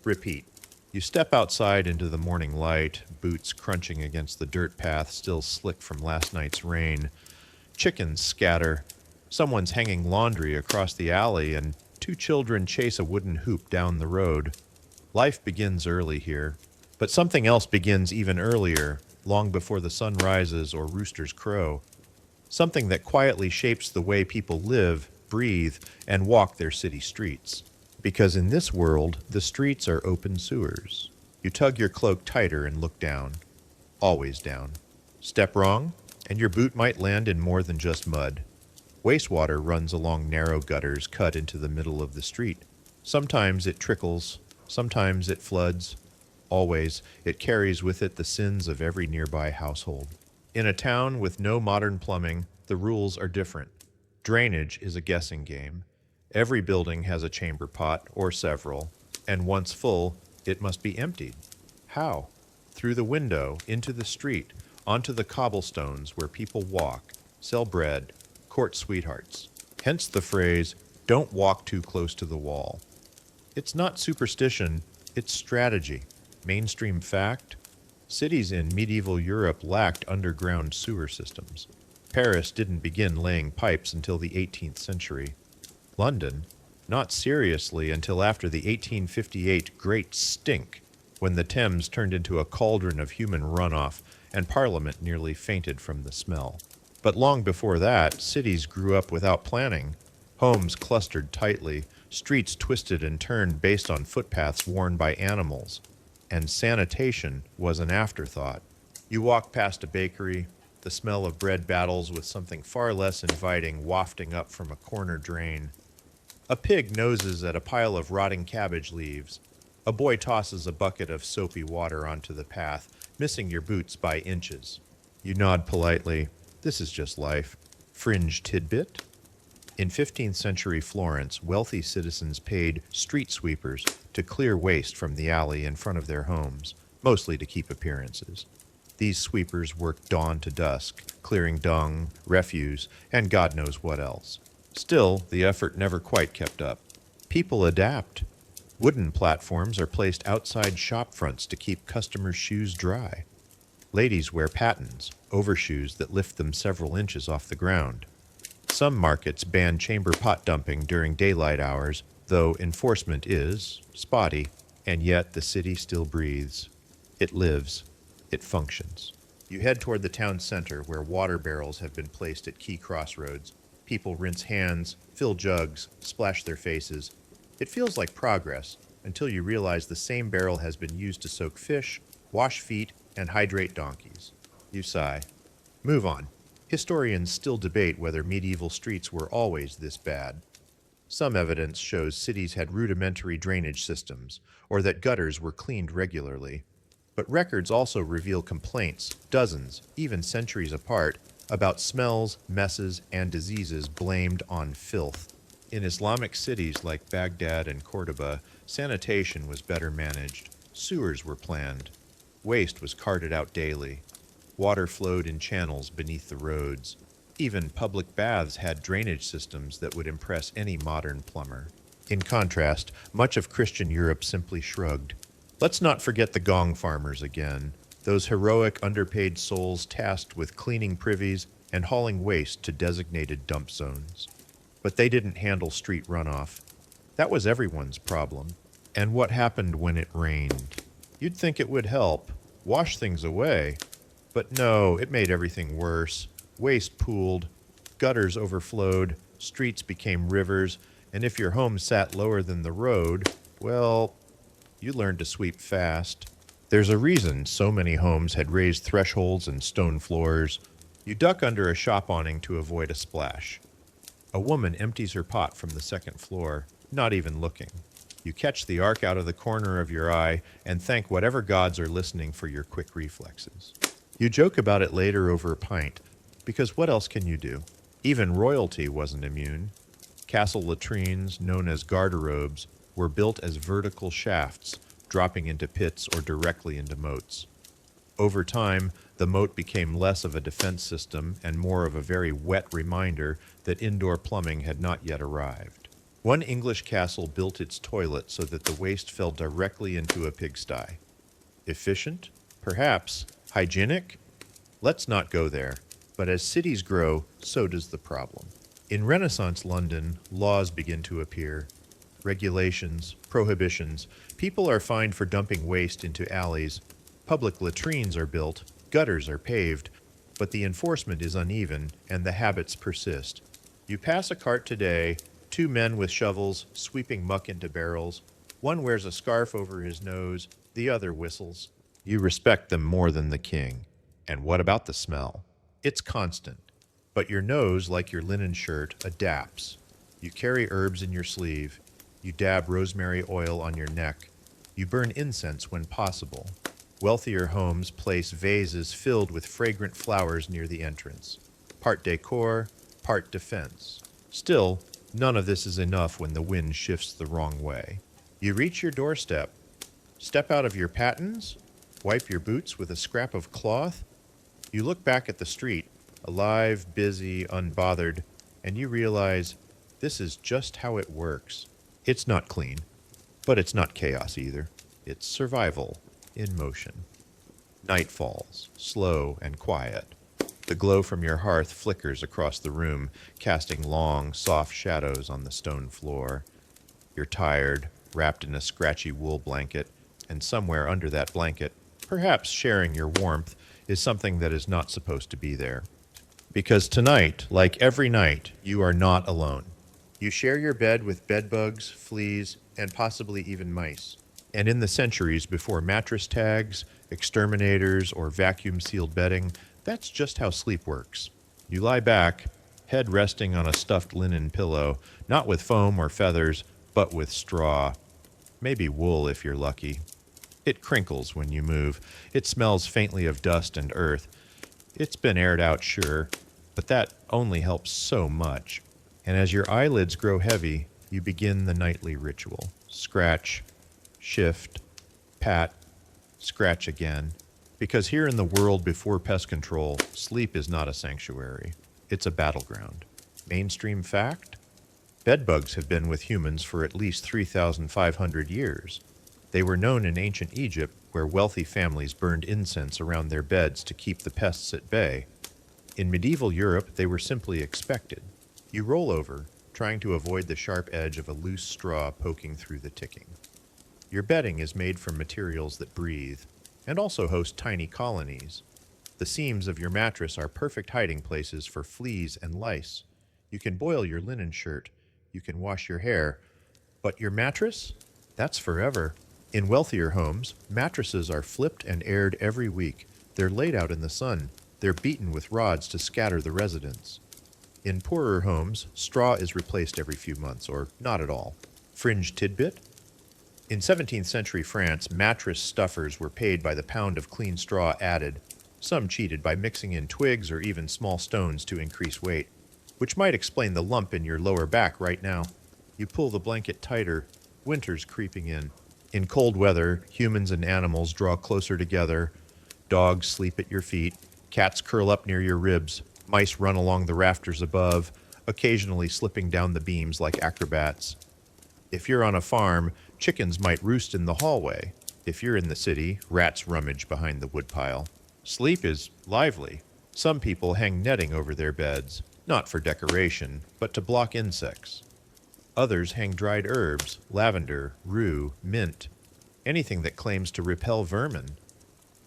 repeat. You step outside into the morning light, boots crunching against the dirt path still slick from last night's rain. Chickens scatter. Someone's hanging laundry across the alley, and two children chase a wooden hoop down the road. Life begins early here, but something else begins even earlier, long before the sun rises or roosters crow. Something that quietly shapes the way people live, breathe, and walk their city streets. Because in this world, the streets are open sewers. You tug your cloak tighter and look down. Always down. Step wrong, and your boot might land in more than just mud. Wastewater runs along narrow gutters cut into the middle of the street. Sometimes it trickles, sometimes it floods. Always, it carries with it the sins of every nearby household. In a town with no modern plumbing, the rules are different. Drainage is a guessing game. Every building has a chamber pot, or several, and once full, it must be emptied. How? Through the window, into the street, onto the cobblestones where people walk, sell bread, court sweethearts. Hence the phrase, "Don't walk too close to the wall." It's not superstition, it's strategy. Mainstream fact: cities in medieval Europe lacked underground sewer systems. Paris didn't begin laying pipes until the 18th century. London, not seriously until after the 1858 Great Stink, when the Thames turned into a cauldron of human runoff and Parliament nearly fainted from the smell. But long before that, cities grew up without planning. Homes clustered tightly, streets twisted and turned based on footpaths worn by animals. And sanitation was an afterthought. You walk past a bakery, the smell of bread battles with something far less inviting wafting up from a corner drain. A pig noses at a pile of rotting cabbage leaves. A boy tosses a bucket of soapy water onto the path, missing your boots by inches. You nod politely. This is just life. Fringe tidbit? In 15th century Florence, wealthy citizens paid street sweepers to clear waste from the alley in front of their homes, mostly to keep appearances. These sweepers worked dawn to dusk, clearing dung, refuse, and God knows what else. Still, the effort never quite kept up. People adapt. Wooden platforms are placed outside shop fronts to keep customers' shoes dry. Ladies wear pattens, overshoes that lift them several inches off the ground. Some markets ban chamber pot dumping during daylight hours, though enforcement is spotty, and yet the city still breathes. It lives. It functions. You head toward the town center where water barrels have been placed at key crossroads. People rinse hands, fill jugs, splash their faces. It feels like progress until you realize the same barrel has been used to soak fish, wash feet, and hydrate donkeys. You sigh. Move on. Historians still debate whether medieval streets were always this bad. Some evidence shows cities had rudimentary drainage systems, or that gutters were cleaned regularly. But records also reveal complaints, dozens, even centuries apart, about smells, messes, and diseases blamed on filth. In Islamic cities like Baghdad and Cordoba, sanitation was better managed, sewers were planned, waste was carted out daily, water flowed in channels beneath the roads. Even public baths had drainage systems that would impress any modern plumber. In contrast, much of Christian Europe simply shrugged. Let's not forget the gong farmers again, those heroic underpaid souls tasked with cleaning privies and hauling waste to designated dump zones. But they didn't handle street runoff. That was everyone's problem. And what happened when it rained? You'd think it would help, wash things away. But no, it made everything worse. Waste pooled, gutters overflowed, streets became rivers, and if your home sat lower than the road, well, you learned to sweep fast. There's a reason so many homes had raised thresholds and stone floors. You duck under a shop awning to avoid a splash. A woman empties her pot from the second floor, not even looking. You catch the arc out of the corner of your eye and thank whatever gods are listening for your quick reflexes. You joke about it later over a pint, because what else can you do? Even royalty wasn't immune. Castle latrines, known as garderobes, were built as vertical shafts, dropping into pits or directly into moats. Over time, the moat became less of a defense system and more of a very wet reminder that indoor plumbing had not yet arrived. One English castle built its toilet so that the waste fell directly into a pigsty. Efficient? Perhaps. Hygienic? Let's not go there. But as cities grow, so does the problem. In Renaissance London, laws begin to appear. Regulations, prohibitions. People are fined for dumping waste into alleys. Public latrines are built, gutters are paved, but the enforcement is uneven and the habits persist. You pass a cart today, two men with shovels sweeping muck into barrels. One wears a scarf over his nose, the other whistles. You respect them more than the king. And what about the smell? It's constant, but your nose, like your linen shirt, adapts. You carry herbs in your sleeve. You dab rosemary oil on your neck. You burn incense when possible. Wealthier homes place vases filled with fragrant flowers near the entrance. Part decor, part defense. Still, none of this is enough when the wind shifts the wrong way. You reach your doorstep. Step out of your pattens. Wipe your boots with a scrap of cloth. You look back at the street, alive, busy, unbothered, and you realize this is just how it works. It's not clean, but it's not chaos either. It's survival in motion. Night falls, slow and quiet. The glow from your hearth flickers across the room, casting long, soft shadows on the stone floor. You're tired, wrapped in a scratchy wool blanket, and somewhere under that blanket, perhaps sharing your warmth, is something that is not supposed to be there. Because tonight, like every night, you are not alone. You share your bed with bedbugs, fleas, and possibly even mice. And in the centuries before mattress tags, exterminators, or vacuum-sealed bedding, that's just how sleep works. You lie back, head resting on a stuffed linen pillow, not with foam or feathers, but with straw. Maybe wool if you're lucky. It crinkles when you move. It smells faintly of dust and earth. It's been aired out, sure, but that only helps so much. And as your eyelids grow heavy, you begin the nightly ritual. Scratch, shift, pat, scratch again. Because here in the world before pest control, sleep is not a sanctuary. It's a battleground. Mainstream fact? Bedbugs have been with humans for at least 3,500 years. They were known in ancient Egypt, where wealthy families burned incense around their beds to keep the pests at bay. In medieval Europe, they were simply expected. You roll over, trying to avoid the sharp edge of a loose straw poking through the ticking. Your bedding is made from materials that breathe, and also host tiny colonies. The seams of your mattress are perfect hiding places for fleas and lice. You can boil your linen shirt, you can wash your hair, but your mattress? That's forever. In wealthier homes, mattresses are flipped and aired every week. They're laid out in the sun. They're beaten with rods to scatter the residents. In poorer homes, straw is replaced every few months, or not at all. Fringe tidbit? In 17th century France, mattress stuffers were paid by the pound of clean straw added. Some cheated by mixing in twigs or even small stones to increase weight, which might explain the lump in your lower back right now. You pull the blanket tighter. Winter's creeping in. In cold weather, humans and animals draw closer together. Dogs sleep at your feet. Cats curl up near your ribs. Mice run along the rafters above, occasionally slipping down the beams like acrobats. If you're on a farm, chickens might roost in the hallway. If you're in the city, rats rummage behind the woodpile. Sleep is lively. Some people hang netting over their beds, not for decoration, but to block insects. Others hang dried herbs, lavender, rue, mint, anything that claims to repel vermin.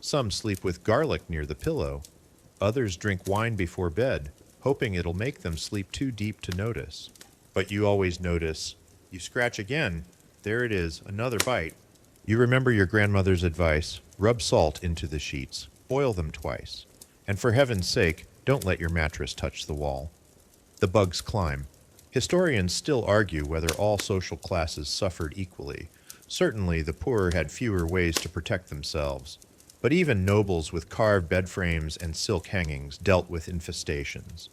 Some sleep with garlic near the pillow. Others drink wine before bed, hoping it'll make them sleep too deep to notice. But you always notice. You scratch again. There it is, another bite. You remember your grandmother's advice. Rub salt into the sheets. Boil them twice. And for heaven's sake, don't let your mattress touch the wall. The bugs climb. Historians still argue whether all social classes suffered equally. Certainly, the poor had fewer ways to protect themselves. But even nobles with carved bed frames and silk hangings dealt with infestations.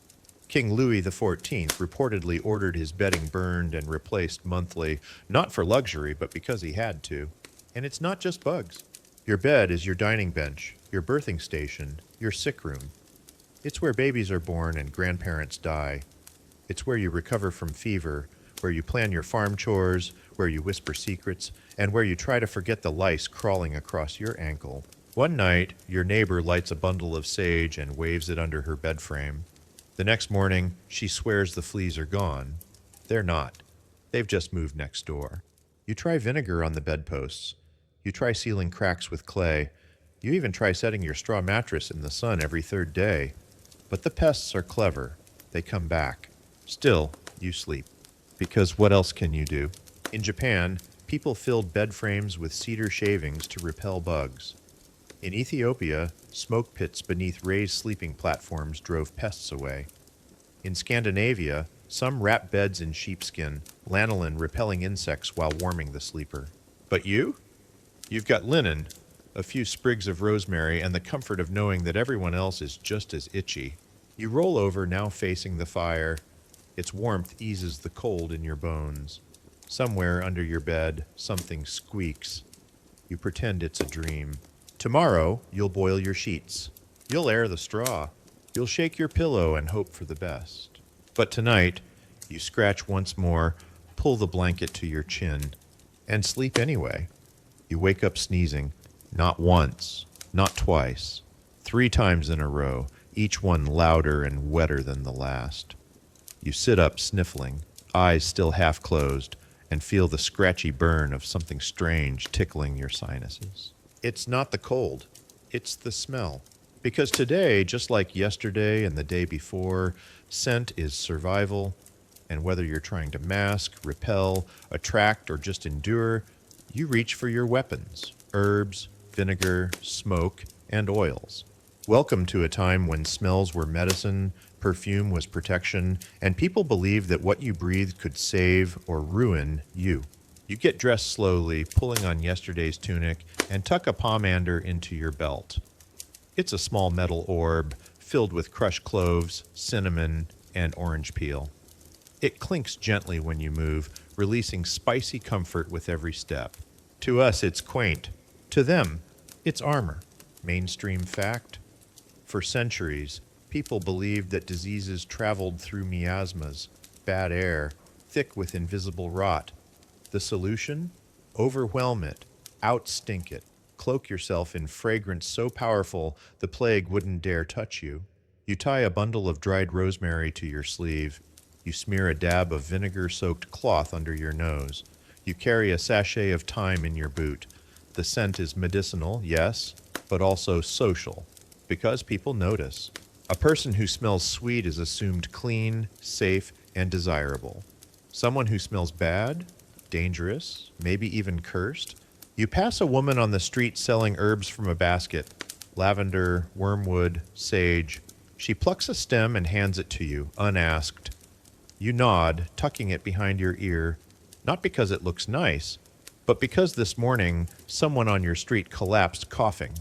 King Louis XIV reportedly ordered his bedding burned and replaced monthly, not for luxury, but because he had to. And it's not just bugs. Your bed is your dining bench, your birthing station, your sick room. It's where babies are born and grandparents die. It's where you recover from fever, where you plan your farm chores, where you whisper secrets, and where you try to forget the lice crawling across your ankle. One night, your neighbor lights a bundle of sage and waves it under her bed frame. The next morning, she swears the fleas are gone. They're not. They've just moved next door. You try vinegar on the bedposts. You try sealing cracks with clay. You even try setting your straw mattress in the sun every third day. But the pests are clever. They come back. Still, you sleep. Because what else can you do? In Japan, people filled bed frames with cedar shavings to repel bugs. In Ethiopia, smoke pits beneath raised sleeping platforms drove pests away. In Scandinavia, some wrap beds in sheepskin, lanolin repelling insects while warming the sleeper. But you? You've got linen, a few sprigs of rosemary, and the comfort of knowing that everyone else is just as itchy. You roll over, now facing the fire. Its warmth eases the cold in your bones. Somewhere under your bed, something squeaks. You pretend it's a dream. Tomorrow, you'll boil your sheets. You'll air the straw. You'll shake your pillow and hope for the best. But tonight, you scratch once more, pull the blanket to your chin, and sleep anyway. You wake up sneezing, not once, not twice, 3 times in a row, each one louder and wetter than the last. You sit up sniffling, eyes still half closed, and feel the scratchy burn of something strange tickling your sinuses. It's not the cold, it's the smell. Because today, just like yesterday and the day before, scent is survival, and whether you're trying to mask, repel, attract, or just endure, you reach for your weapons: herbs, vinegar, smoke, and oils. Welcome to a time when smells were medicine, perfume was protection, and people believed that what you breathed could save or ruin you. You get dressed slowly, pulling on yesterday's tunic, and tuck a pomander into your belt. It's a small metal orb filled with crushed cloves, cinnamon, and orange peel. It clinks gently when you move, releasing spicy comfort with every step. To us, it's quaint. To them, it's armor. Mainstream fact. For centuries, people believed that diseases traveled through miasmas, bad air, thick with invisible rot. The solution? Overwhelm it, outstink it, cloak yourself in fragrance so powerful the plague wouldn't dare touch you. You tie a bundle of dried rosemary to your sleeve. You smear a dab of vinegar-soaked cloth under your nose. You carry a sachet of thyme in your boot. The scent is medicinal, yes, but also social, because people notice. A person who smells sweet is assumed clean, safe, and desirable. Someone who smells bad, dangerous, maybe even cursed. You pass a woman on the street selling herbs from a basket: lavender, wormwood, sage. She plucks a stem and hands it to you, unasked. You nod, tucking it behind your ear, not because it looks nice, but because this morning someone on your street collapsed coughing.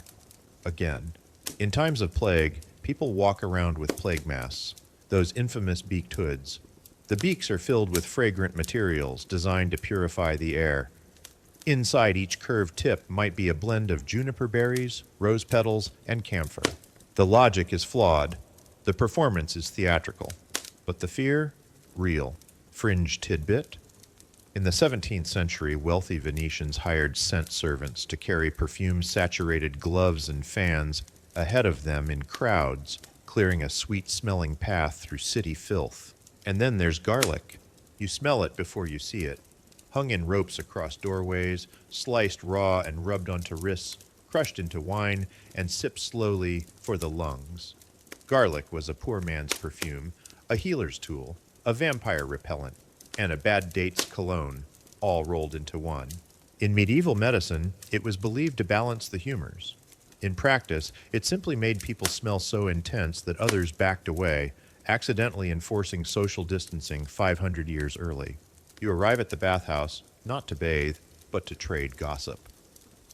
Again. In times of plague, people walk around with plague masks, those infamous beaked hoods. The beaks are filled with fragrant materials designed to purify the air. Inside each curved tip might be a blend of juniper berries, rose petals, and camphor. The logic is flawed. The performance is theatrical. But the fear? Real. Fringe tidbit? In the 17th century, wealthy Venetians hired scent servants to carry perfume-saturated gloves and fans ahead of them in crowds, clearing a sweet-smelling path through city filth. And then there's garlic. You smell it before you see it. Hung in ropes across doorways, sliced raw and rubbed onto wrists, crushed into wine, and sipped slowly for the lungs. Garlic was a poor man's perfume, a healer's tool, a vampire repellent, and a bad date's cologne, all rolled into one. In medieval medicine, it was believed to balance the humors. In practice, it simply made people smell so intense that others backed away, accidentally enforcing social distancing 500 years early. You arrive at the bathhouse, not to bathe, but to trade gossip.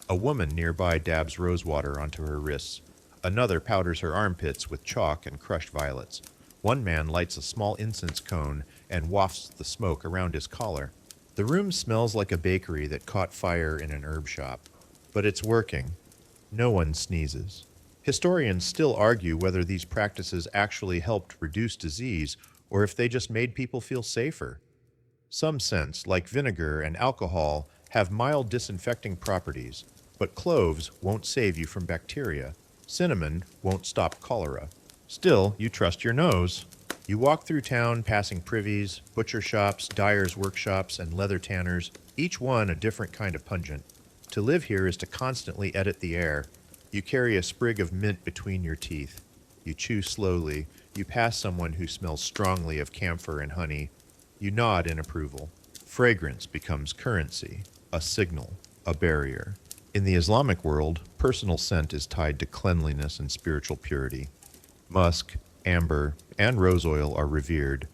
A woman nearby dabs rosewater onto her wrists. Another powders her armpits with chalk and crushed violets. One man lights a small incense cone and wafts the smoke around his collar. The room smells like a bakery that caught fire in an herb shop. But it's working. No one sneezes. Historians still argue whether these practices actually helped reduce disease or if they just made people feel safer. Some scents, like vinegar and alcohol, have mild disinfecting properties, but cloves won't save you from bacteria. Cinnamon won't stop cholera. Still, you trust your nose. You walk through town passing privies, butcher shops, dyers' workshops, and leather tanners, each one a different kind of pungent. To live here is to constantly edit the air. You carry a sprig of mint between your teeth. You chew slowly. You pass someone who smells strongly of camphor and honey. You nod in approval. Fragrance becomes currency, a signal, a barrier. In the Islamic world, personal scent is tied to cleanliness and spiritual purity. Musk, amber, and rose oil are revered.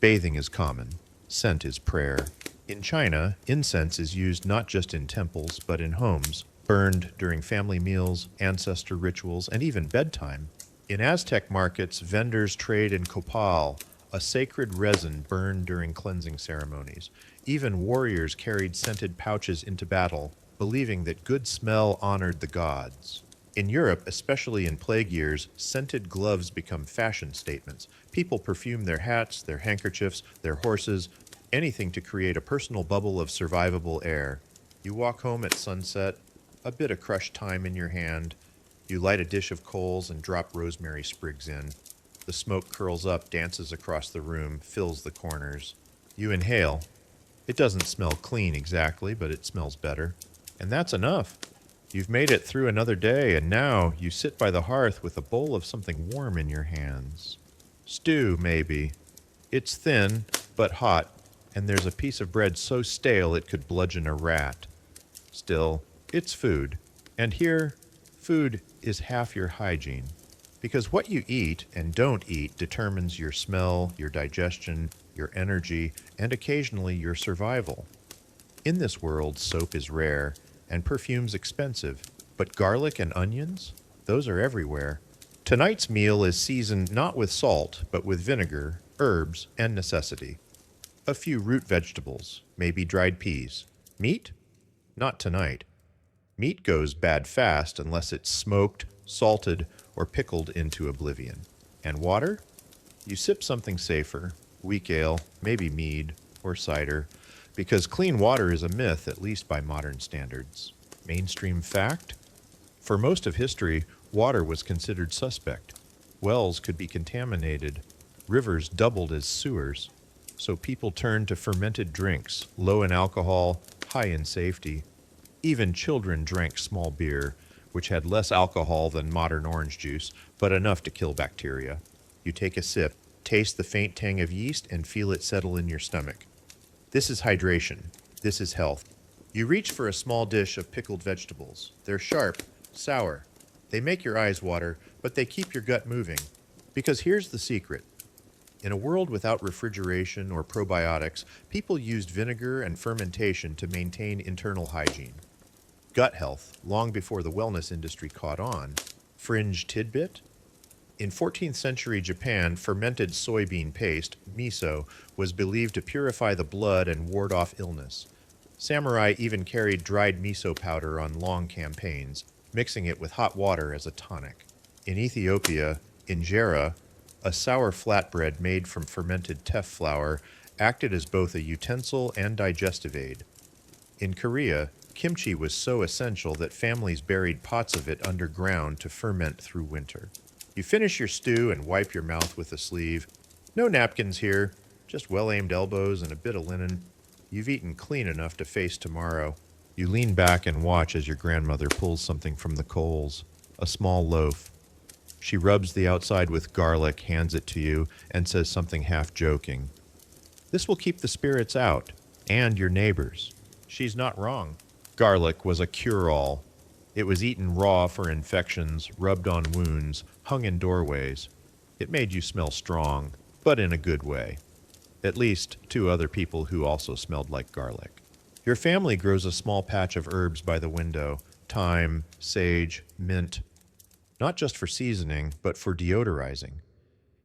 Bathing is common. Scent is prayer. In China, incense is used not just in temples, but in homes, burned during family meals, ancestor rituals, and even bedtime. In Aztec markets, vendors trade in copal, a sacred resin burned during cleansing ceremonies. Even warriors carried scented pouches into battle, believing that good smell honored the gods. In Europe, especially in plague years, scented gloves become fashion statements. People perfume their hats, their handkerchiefs, their horses, anything to create a personal bubble of survivable air. You walk home at sunset, a bit of crushed thyme in your hand. You light a dish of coals and drop rosemary sprigs in. The smoke curls up, dances across the room, fills the corners. You inhale. It doesn't smell clean exactly, but it smells better. And that's enough. You've made it through another day, and now you sit by the hearth with a bowl of something warm in your hands. Stew, maybe. It's thin, but hot, and there's a piece of bread so stale it could bludgeon a rat. Still, it's food. And here, food is half your hygiene. Because what you eat and don't eat determines your smell, your digestion, your energy, and occasionally your survival. In this world, soap is rare, and perfume's expensive, but garlic and onions, those are everywhere. Tonight's meal is seasoned not with salt, but with vinegar, herbs, and necessity. A few root vegetables, maybe dried peas. Meat? Not tonight. Meat goes bad fast unless it's smoked, salted, or pickled into oblivion. And water? You sip something safer, weak ale, maybe mead, or cider, because clean water is a myth, at least by modern standards. Mainstream fact? For most of history, water was considered suspect. Wells could be contaminated. Rivers doubled as sewers. So people turned to fermented drinks, low in alcohol, high in safety. Even children drank small beer, which had less alcohol than modern orange juice, but enough to kill bacteria. You take a sip, taste the faint tang of yeast, and feel it settle in your stomach. This is hydration. This is health. You reach for a small dish of pickled vegetables. They're sharp, sour. They make your eyes water, but they keep your gut moving. Because here's the secret. In a world without refrigeration or probiotics, people used vinegar and fermentation to maintain internal hygiene. Gut health, long before the wellness industry caught on. Fringe tidbit? In 14th century Japan, fermented soybean paste, miso, was believed to purify the blood and ward off illness. Samurai even carried dried miso powder on long campaigns, mixing it with hot water as a tonic. In Ethiopia, injera, a sour flatbread made from fermented teff flour, acted as both a utensil and digestive aid. In Korea, kimchi was so essential that families buried pots of it underground to ferment through winter. You finish your stew and wipe your mouth with a sleeve. No napkins here, just well-aimed elbows and a bit of linen. You've eaten clean enough to face tomorrow. You lean back and watch as your grandmother pulls something from the coals, a small loaf. She rubs the outside with garlic, hands it to you, and says something half-joking. This will keep the spirits out, and your neighbors. She's not wrong. Garlic was a cure-all. It was eaten raw for infections, rubbed on wounds, hung in doorways. It made you smell strong, but in a good way. At least to other people who also smelled like garlic. Your family grows a small patch of herbs by the window, thyme, sage, mint, not just for seasoning, but for deodorizing.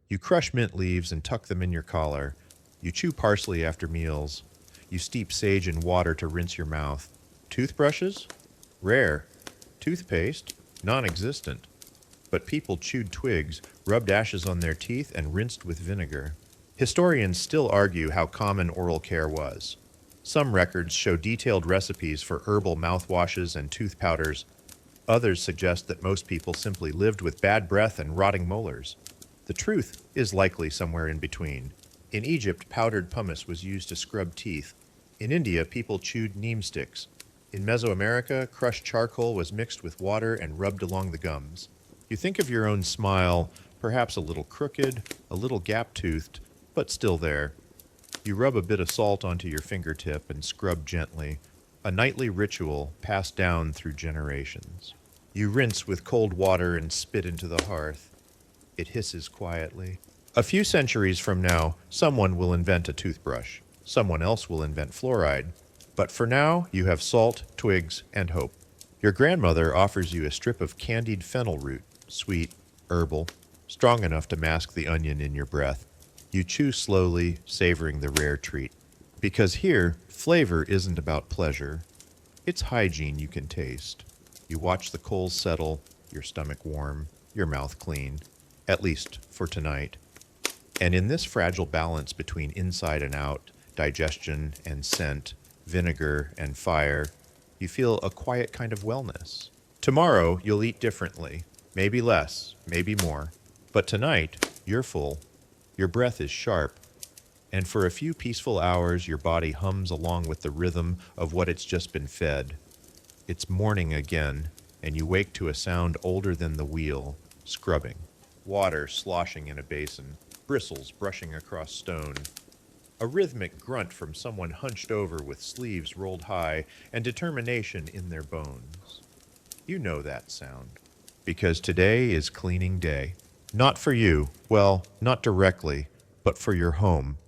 You crush mint leaves and tuck them in your collar. You chew parsley after meals. You steep sage in water to rinse your mouth. Toothbrushes? Rare. Toothpaste? Non-existent. But people chewed twigs, rubbed ashes on their teeth, and rinsed with vinegar. Historians still argue how common oral care was. Some records show detailed recipes for herbal mouthwashes and tooth powders. Others suggest that most people simply lived with bad breath and rotting molars. The truth is likely somewhere in between. In Egypt, powdered pumice was used to scrub teeth. In India, people chewed neem sticks. In Mesoamerica, crushed charcoal was mixed with water and rubbed along the gums. You think of your own smile, perhaps a little crooked, a little gap-toothed, but still there. You rub a bit of salt onto your fingertip and scrub gently, a nightly ritual passed down through generations. You rinse with cold water and spit into the hearth. It hisses quietly. A few centuries from now, someone will invent a toothbrush. Someone else will invent fluoride. But for now, you have salt, twigs, and hope. Your grandmother offers you a strip of candied fennel root, sweet, herbal, strong enough to mask the onion in your breath. You chew slowly, savoring the rare treat. Because here, flavor isn't about pleasure. It's hygiene you can taste. You watch the coals settle, your stomach warm, your mouth clean, at least for tonight. And in this fragile balance between inside and out, digestion and scent, vinegar and fire, you feel a quiet kind of wellness. Tomorrow, you'll eat differently. Maybe less, maybe more. But tonight, you're full. Your breath is sharp. And for a few peaceful hours, your body hums along with the rhythm of what it's just been fed. It's morning again, and you wake to a sound older than the wheel, scrubbing. Water sloshing in a basin, bristles brushing across stone. A rhythmic grunt from someone hunched over with sleeves rolled high and determination in their bones. You know that sound. Because today is cleaning day. Not for you, well, not directly, but for your home,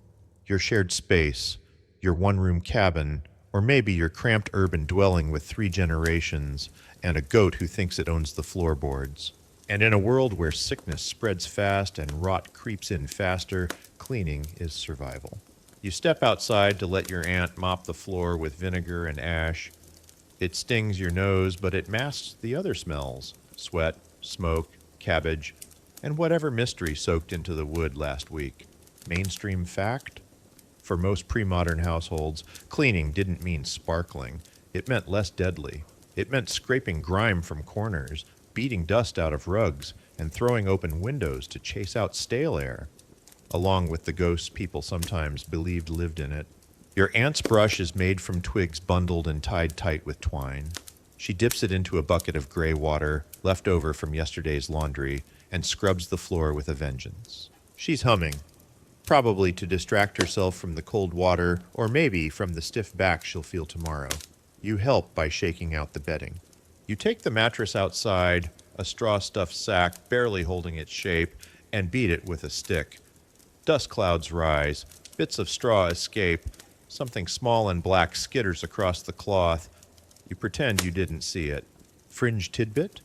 your shared space, your one-room cabin, or maybe your cramped urban dwelling with 3 generations and a goat who thinks it owns the floorboards. And in a world where sickness spreads fast and rot creeps in faster, cleaning is survival. You step outside to let your aunt mop the floor with vinegar and ash. It stings your nose, but it masks the other smells: sweat, smoke, cabbage, and whatever mystery soaked into the wood last week. Mainstream fact? For most pre-modern households, cleaning didn't mean sparkling. It meant less deadly. It meant scraping grime from corners, beating dust out of rugs, and throwing open windows to chase out stale air, along with the ghosts people sometimes believed lived in it. Your aunt's brush is made from twigs bundled and tied tight with twine. She dips it into a bucket of gray water, left over from yesterday's laundry, and scrubs the floor with a vengeance. She's humming, probably to distract herself from the cold water, or maybe from the stiff back she'll feel tomorrow. You help by shaking out the bedding. You take the mattress outside, a straw-stuffed sack barely holding its shape, and beat it with a stick. Dust clouds rise, bits of straw escape, something small and black skitters across the cloth. You pretend you didn't see it. Fringe tidbit?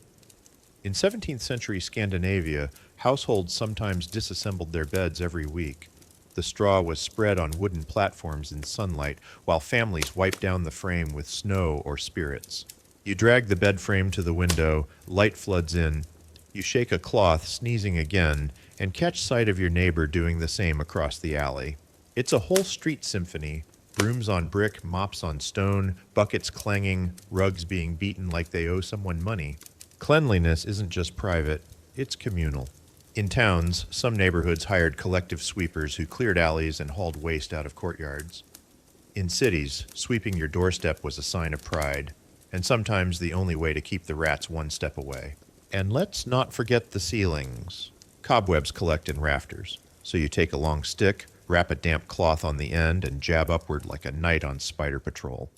In 17th century Scandinavia, Households sometimes disassembled their beds every week. The straw was spread on wooden platforms in sunlight, while families wiped down the frame with snow or spirits. You drag the bed frame to the window, light floods in. You shake a cloth, sneezing again, and catch sight of your neighbor doing the same across the alley. It's a whole street symphony. Brooms on brick, mops on stone, buckets clanging, rugs being beaten like they owe someone money. Cleanliness isn't just private, it's communal. In towns, some neighborhoods hired collective sweepers who cleared alleys and hauled waste out of courtyards. In cities, sweeping your doorstep was a sign of pride, and sometimes the only way to keep the rats one step away. And let's not forget the ceilings. Cobwebs collect in rafters, so you take a long stick, wrap a damp cloth on the end, and jab upward like a knight on spider patrol.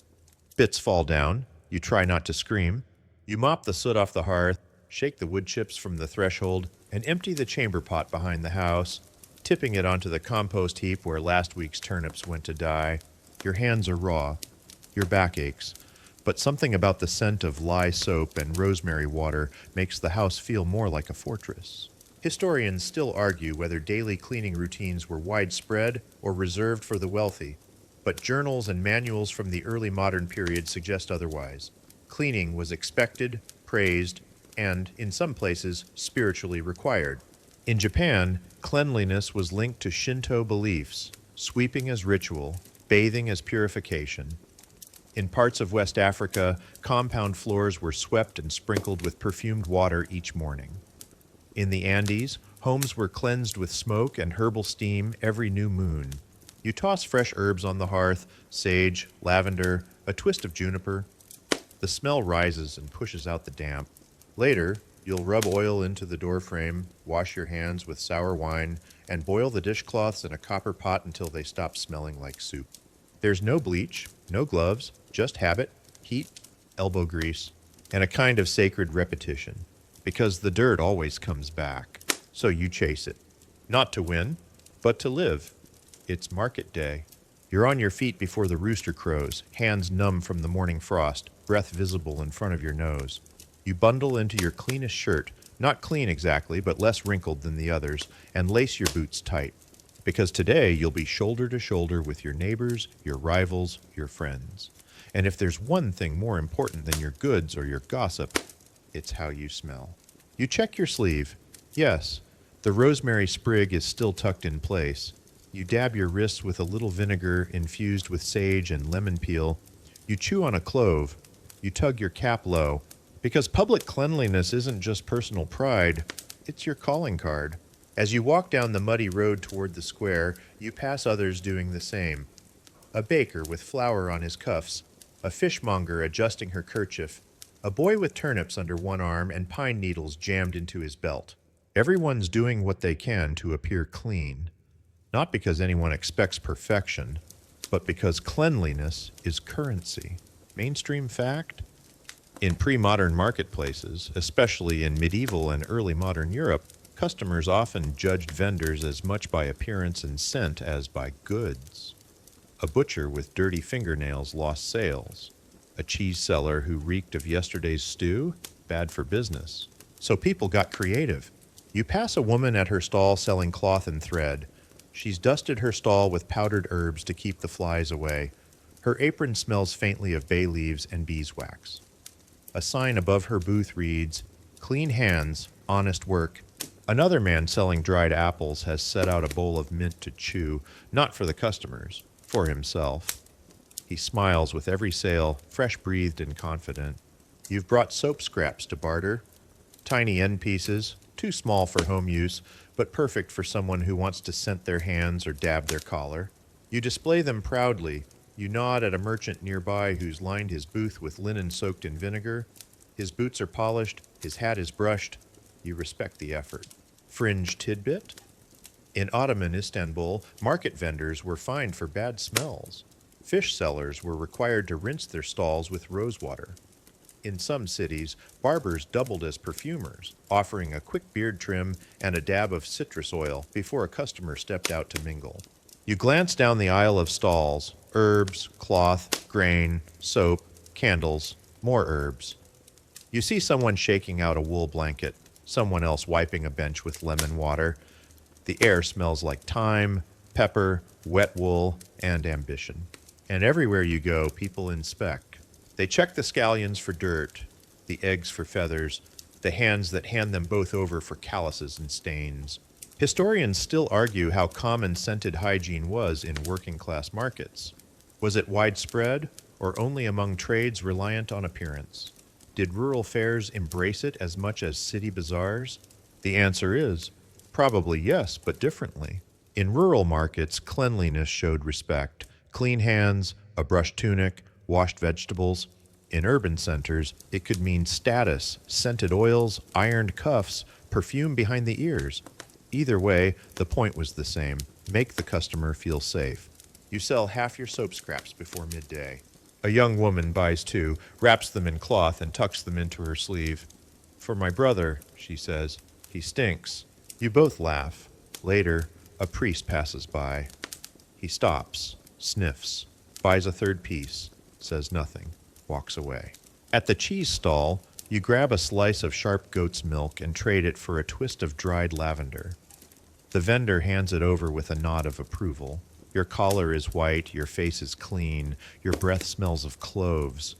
Bits fall down. You try not to scream. You mop the soot off the hearth, shake the wood chips from the threshold, and empty the chamber pot behind the house, tipping it onto the compost heap where last week's turnips went to die. Your hands are raw. Your back aches. But something about the scent of lye soap and rosemary water makes the house feel more like a fortress. Historians still argue whether daily cleaning routines were widespread or reserved for the wealthy, but journals and manuals from the early modern period suggest otherwise. Cleaning was expected, praised, and, in some places, spiritually required. In Japan, cleanliness was linked to Shinto beliefs, sweeping as ritual, bathing as purification. In parts of West Africa, compound floors were swept and sprinkled with perfumed water each morning. In the Andes, homes were cleansed with smoke and herbal steam every new moon. You toss fresh herbs on the hearth, sage, lavender, a twist of juniper. The smell rises and pushes out the damp. Later, you'll rub oil into the doorframe, wash your hands with sour wine, and boil the dishcloths in a copper pot until they stop smelling like soup. There's no bleach, no gloves, just habit, heat, elbow grease, and a kind of sacred repetition. Because the dirt always comes back, so you chase it. Not to win, but to live. It's market day. You're on your feet before the rooster crows, hands numb from the morning frost, breath visible in front of your nose. You bundle into your cleanest shirt, not clean exactly, but less wrinkled than the others, and lace your boots tight. Because today you'll be shoulder to shoulder with your neighbors, your rivals, your friends. And if there's one thing more important than your goods or your gossip, it's how you smell. You check your sleeve. Yes, the rosemary sprig is still tucked in place. You dab your wrists with a little vinegar infused with sage and lemon peel. You chew on a clove. You tug your cap low. Because public cleanliness isn't just personal pride, it's your calling card. As you walk down the muddy road toward the square, you pass others doing the same. A baker with flour on his cuffs, a fishmonger adjusting her kerchief, a boy with turnips under one arm and pine needles jammed into his belt. Everyone's doing what they can to appear clean, not because anyone expects perfection, but because cleanliness is currency. Mainstream fact? In pre-modern marketplaces, especially in medieval and early modern Europe, customers often judged vendors as much by appearance and scent as by goods. A butcher with dirty fingernails lost sales. A cheese seller who reeked of yesterday's stew, bad for business. So people got creative. You pass a woman at her stall selling cloth and thread. She's dusted her stall with powdered herbs to keep the flies away. Her apron smells faintly of bay leaves and beeswax. A sign above her booth reads, "Clean hands, honest work." Another man selling dried apples has set out a bowl of mint to chew, not for the customers, for himself. He smiles with every sale, fresh-breathed and confident. You've brought soap scraps to barter. Tiny end pieces, too small for home use, but perfect for someone who wants to scent their hands or dab their collar. You display them proudly. You nod at a merchant nearby who's lined his booth with linen soaked in vinegar. His boots are polished, his hat is brushed. You respect the effort. Fringe tidbit? In Ottoman Istanbul, market vendors were fined for bad smells. Fish sellers were required to rinse their stalls with rosewater. In some cities, barbers doubled as perfumers, offering a quick beard trim and a dab of citrus oil before a customer stepped out to mingle. You glance down the aisle of stalls, herbs, cloth, grain, soap, candles, more herbs. You see someone shaking out a wool blanket. someone else wiping a bench with lemon water. The air smells like thyme, pepper, wet wool, and ambition. And everywhere you go, people inspect. They check the scallions for dirt, the eggs for feathers, the hands that hand them both over for calluses and stains. Historians still argue how common scented hygiene was in working-class markets. Was it widespread, or only among trades reliant on appearance? Did rural fairs embrace it as much as city bazaars? The answer is, probably yes, but differently. In rural markets, cleanliness showed respect. Clean hands, a brushed tunic, washed vegetables. In urban centers, it could mean status, scented oils, ironed cuffs, perfume behind the ears. Either way, the point was the same. Make the customer feel safe. You sell half your soap scraps before midday. A young woman buys two, wraps them in cloth, and tucks them into her sleeve. "For my brother," she says. "He stinks." You both laugh. Later, a priest passes by. He stops, sniffs, buys a third piece, says nothing, walks away. At the cheese stall, you grab a slice of sharp goat's milk and trade it for a twist of dried lavender. The vendor hands it over with a nod of approval. Your collar is white, your face is clean, your breath smells of cloves.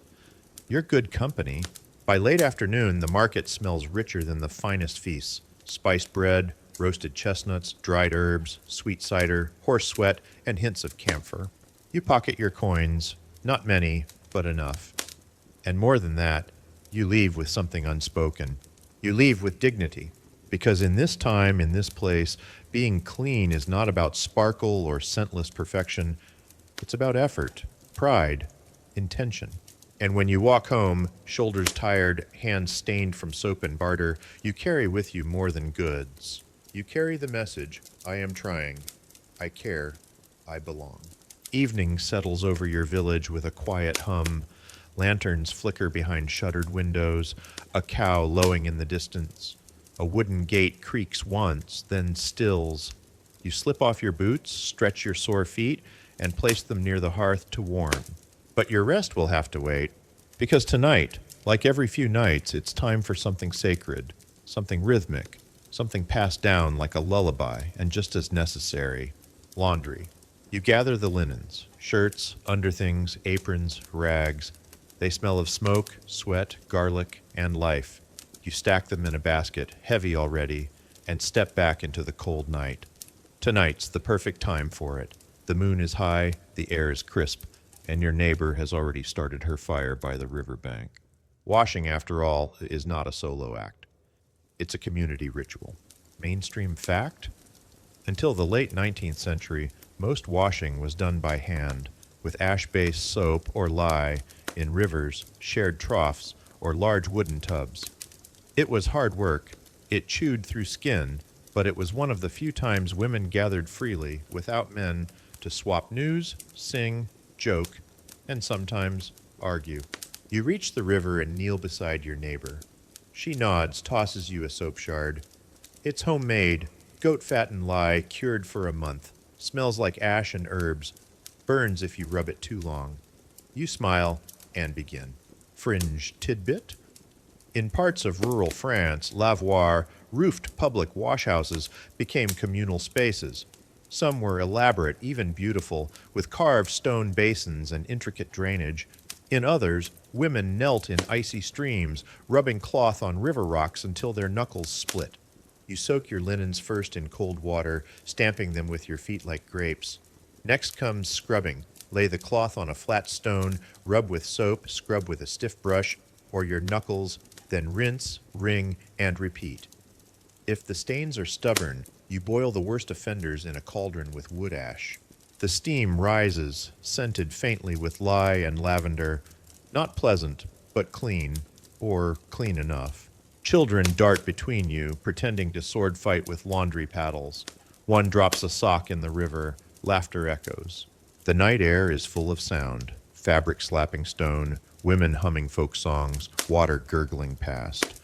You're good company. By late afternoon, the market smells richer than the finest feasts. Spiced bread, roasted chestnuts, dried herbs, sweet cider, horse sweat, and hints of camphor. You pocket your coins, not many, but enough. And more than that, you leave with something unspoken. You leave with dignity, because in this time, in this place, being clean is not about sparkle or scentless perfection. It's about effort, pride, intention. And when you walk home, shoulders tired, hands stained from soap and barter, you carry with you more than goods. You carry the message, I am trying, I care, I belong. Evening settles over your village with a quiet hum. Lanterns flicker behind shuttered windows, a cow lowing in the distance. A wooden gate creaks once, then stills. You slip off your boots, stretch your sore feet, and place them near the hearth to warm. But your rest will have to wait, because tonight, like every few nights, it's time for something sacred, something rhythmic, something passed down like a lullaby, and just as necessary, laundry. You gather the linens, shirts, underthings, aprons, rags. They smell of smoke, sweat, garlic, and life. You stack them in a basket, heavy already, and step back into the cold night. Tonight's the perfect time for it. The moon is high, the air is crisp, and your neighbor has already started her fire by the riverbank. Washing, after all, is not a solo act. It's a community ritual. Mainstream fact? Until the late 19th century, most washing was done by hand, with ash-based soap or lye in rivers, shared troughs, or large wooden tubs. It was hard work. It chewed through skin, but it was one of the few times women gathered freely, without men, to swap news, sing, joke, and sometimes argue. You reach the river and kneel beside your neighbor. She nods, tosses you a soap shard. It's homemade, goat fat and lye, cured for a month. Smells like ash and herbs. Burns if you rub it too long. You smile and begin. Fringe tidbit? In parts of rural France, lavoirs, roofed public washhouses, became communal spaces. Some were elaborate, even beautiful, with carved stone basins and intricate drainage. In others, women knelt in icy streams, rubbing cloth on river rocks until their knuckles split. You soak your linens first in cold water, stamping them with your feet like grapes. Next comes scrubbing. Lay the cloth on a flat stone, rub with soap, scrub with a stiff brush, or your knuckles, then rinse, wring, and repeat. If the stains are stubborn, you boil the worst offenders in a cauldron with wood ash. The steam rises, scented faintly with lye and lavender. Not pleasant, but clean, or clean enough. Children dart between you, pretending to sword fight with laundry paddles. One drops a sock in the river. Laughter echoes. The night air is full of sound. Fabric slapping stone, women humming folk songs, water gurgling past.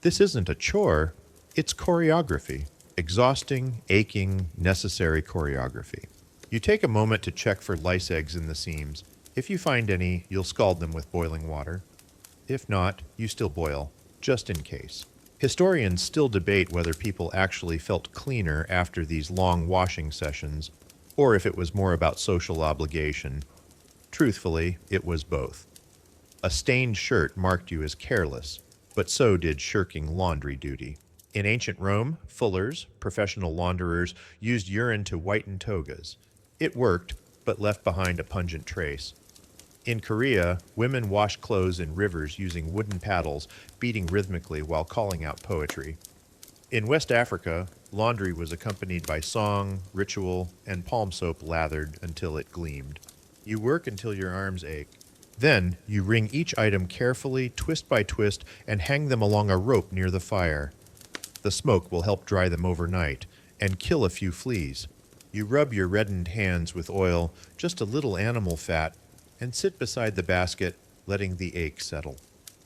This isn't a chore, it's choreography. Exhausting, aching, necessary choreography. You take a moment to check for lice eggs in the seams. If you find any, you'll scald them with boiling water. If not, you still boil, just in case. Historians still debate whether people actually felt cleaner after these long washing sessions, or if it was more about social obligation. Truthfully, it was both. A stained shirt marked you as careless, but so did shirking laundry duty. In ancient Rome, fullers, professional launderers, used urine to whiten togas. It worked, but left behind a pungent trace. In Korea, women washed clothes in rivers using wooden paddles, beating rhythmically while calling out poetry. In West Africa, laundry was accompanied by song, ritual, and palm soap lathered until it gleamed. You work until your arms ache. Then, you wring each item carefully, twist by twist, and hang them along a rope near the fire. The smoke will help dry them overnight and kill a few fleas. You rub your reddened hands with oil, just a little animal fat, and sit beside the basket, letting the ache settle.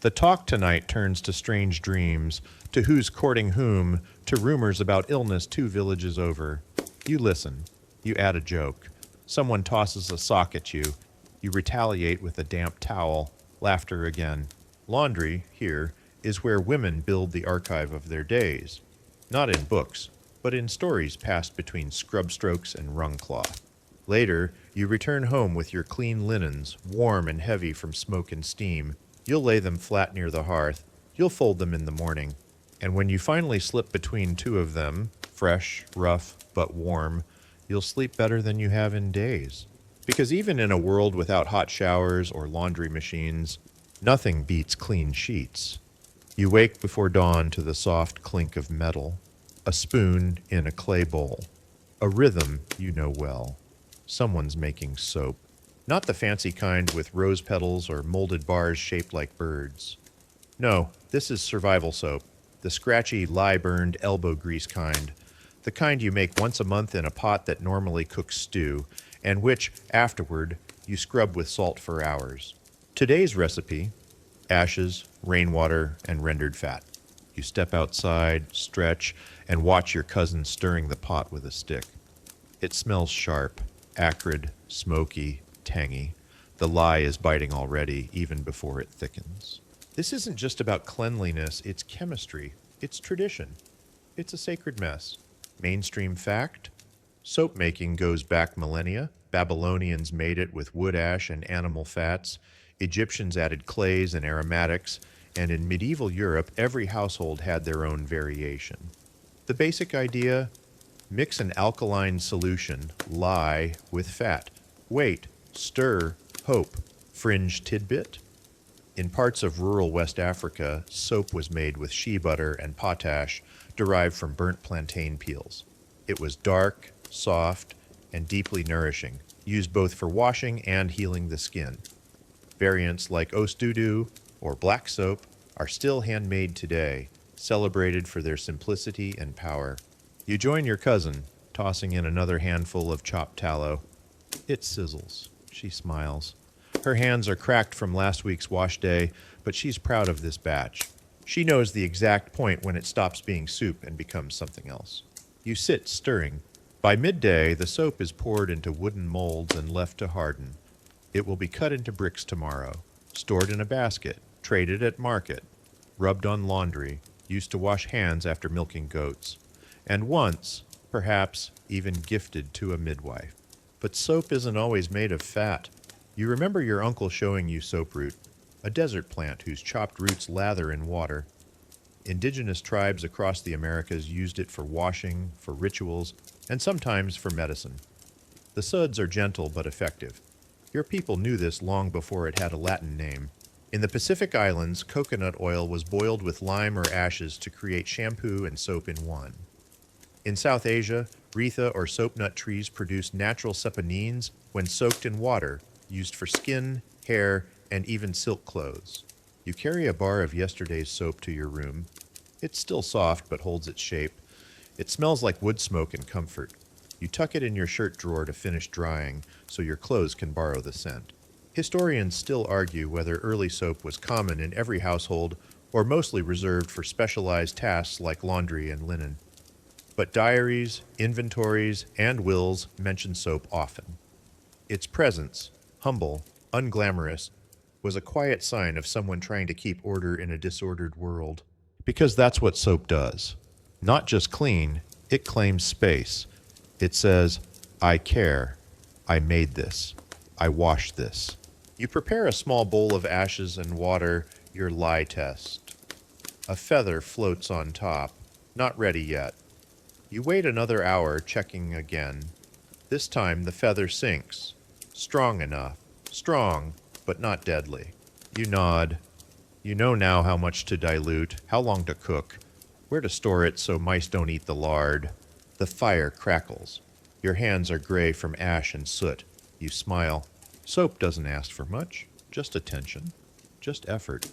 The talk tonight turns to strange dreams, to who's courting whom, to rumors about illness 2 villages over. You listen. You add a joke. Someone tosses a sock at you. You retaliate with a damp towel. Laughter again. Laundry, here, is where women build the archive of their days. Not in books, but in stories passed between scrub strokes and wrung cloth. Later, you return home with your clean linens, warm and heavy from smoke and steam. You'll lay them flat near the hearth. You'll fold them in the morning. And when you finally slip between 2 of them, fresh, rough, but warm, you'll sleep better than you have in days. Because even in a world without hot showers or laundry machines, nothing beats clean sheets. You wake before dawn to the soft clink of metal, a spoon in a clay bowl, a rhythm you know well. Someone's making soap. Not the fancy kind with rose petals or molded bars shaped like birds. No, this is survival soap, the scratchy, lye-burned elbow grease kind, the kind you make once a month in a pot that normally cooks stew, and which, afterward, you scrub with salt for hours. Today's recipe: ashes, rainwater, and rendered fat. You step outside, stretch, and watch your cousin stirring the pot with a stick. It smells sharp, acrid, smoky, tangy. The lye is biting already, even before it thickens. This isn't just about cleanliness, it's chemistry, it's tradition. It's a sacred mess. Mainstream fact: soap making goes back millennia. Babylonians made it with wood ash and animal fats. Egyptians added clays and aromatics. And in medieval Europe, every household had their own variation. The basic idea: mix an alkaline solution, lye, with fat. Wait, stir, hope. Fringe tidbit: in parts of rural West Africa, soap was made with shea butter and potash derived from burnt plantain peels. It was dark, soft, and deeply nourishing, used both for washing and healing the skin. Variants like osdudu or black soap are still handmade today, celebrated for their simplicity and power. You join your cousin, tossing in another handful of chopped tallow. It sizzles. She smiles. Her hands are cracked from last week's wash day, but she's proud of this batch. She knows the exact point when it stops being soup and becomes something else. You sit stirring. By midday, the soap is poured into wooden molds and left to harden. It will be cut into bricks tomorrow, stored in a basket, traded at market, rubbed on laundry, used to wash hands after milking goats, and once, perhaps, even gifted to a midwife. But soap isn't always made of fat. You remember your uncle showing you soaproot, a desert plant whose chopped roots lather in water. Indigenous tribes across the Americas used it for washing, for rituals, and sometimes for medicine. The suds are gentle but effective. Your people knew this long before it had a Latin name. In the Pacific Islands, coconut oil was boiled with lime or ashes to create shampoo and soap in one. In South Asia, Retha or soap nut trees produced natural saponines when soaked in water, used for skin, hair, and even silk clothes. You carry a bar of yesterday's soap to your room. It's still soft but holds its shape. It smells like wood smoke and comfort. You tuck it in your shirt drawer to finish drying so your clothes can borrow the scent. Historians still argue whether early soap was common in every household or mostly reserved for specialized tasks like laundry and linen. But diaries, inventories, and wills mention soap often. Its presence, humble, unglamorous, was a quiet sign of someone trying to keep order in a disordered world. Because that's what soap does. Not just clean, it claims space. It says, I care. I made this. I washed this. You prepare a small bowl of ashes and water, your lie test. A feather floats on top. Not ready yet. You wait another hour, checking again. This time the feather sinks. Strong enough. Strong, but not deadly. You nod. You know now how much to dilute, how long to cook, where to store it so mice don't eat the lard. The fire crackles. Your hands are gray from ash and soot. You smile. Soap doesn't ask for much, just attention, just effort,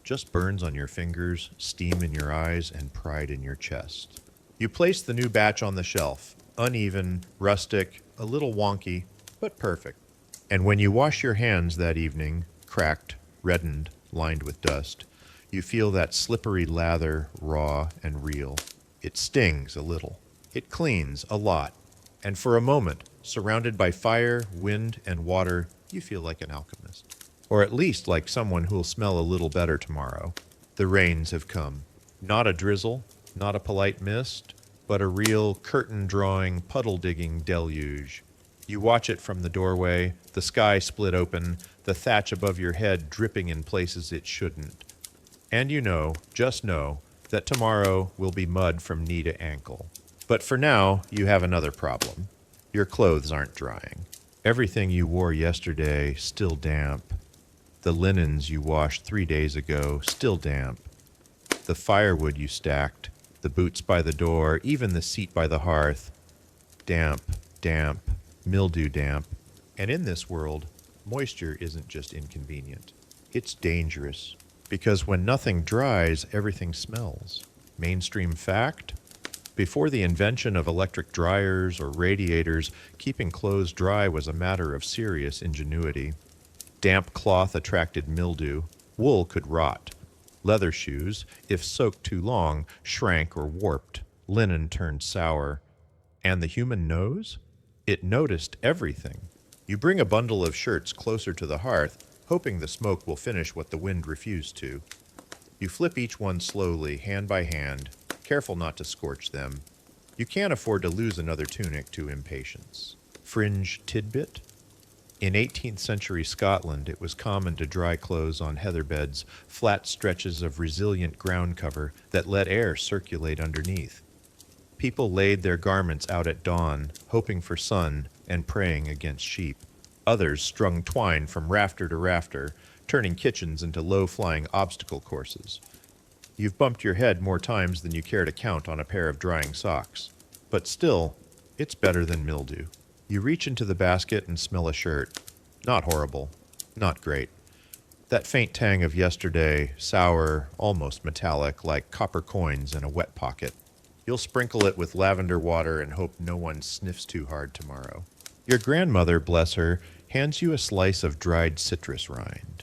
just burns on your fingers, steam in your eyes, and pride in your chest. You place the new batch on the shelf, uneven, rustic, a little wonky, but perfect. And when you wash your hands that evening, cracked, reddened, lined with dust, you feel that slippery lather, raw and real. It stings a little. It cleans a lot. And for a moment, surrounded by fire, wind, and water, you feel like an alchemist. Or at least like someone who'll smell a little better tomorrow. The rains have come. Not a drizzle, not a polite mist, but a real curtain-drawing, puddle-digging deluge. You watch it from the doorway, the sky split open, the thatch above your head dripping in places it shouldn't. And you know, just know, that tomorrow will be mud from knee to ankle. But for now, you have another problem. Your clothes aren't drying. Everything you wore yesterday, still damp. The linens you washed 3 days ago, still damp. The firewood you stacked, the boots by the door, even the seat by the hearth. Damp, damp, mildew damp. And in this world, moisture isn't just inconvenient. It's dangerous. Because when nothing dries, everything smells. Mainstream fact? Before the invention of electric dryers or radiators, keeping clothes dry was a matter of serious ingenuity. Damp cloth attracted mildew. Wool could rot. Leather shoes, if soaked too long, shrank or warped. Linen turned sour. And the human nose? It noticed everything. You bring a bundle of shirts closer to the hearth, hoping the smoke will finish what the wind refused to. You flip each one slowly, hand by hand, careful not to scorch them. You can't afford to lose another tunic to impatience. Fringe tidbit? In 18th century Scotland, it was common to dry clothes on heather beds, flat stretches of resilient ground cover that let air circulate underneath. People laid their garments out at dawn, hoping for sun and praying against sheep. Others strung twine from rafter to rafter, turning kitchens into low-flying obstacle courses. You've bumped your head more times than you care to count on a pair of drying socks. But still, it's better than mildew. You reach into the basket and smell a shirt. Not horrible. Not great. That faint tang of yesterday, sour, almost metallic, like copper coins in a wet pocket. You'll sprinkle it with lavender water and hope no one sniffs too hard tomorrow. Your grandmother, bless her, hands you a slice of dried citrus rind.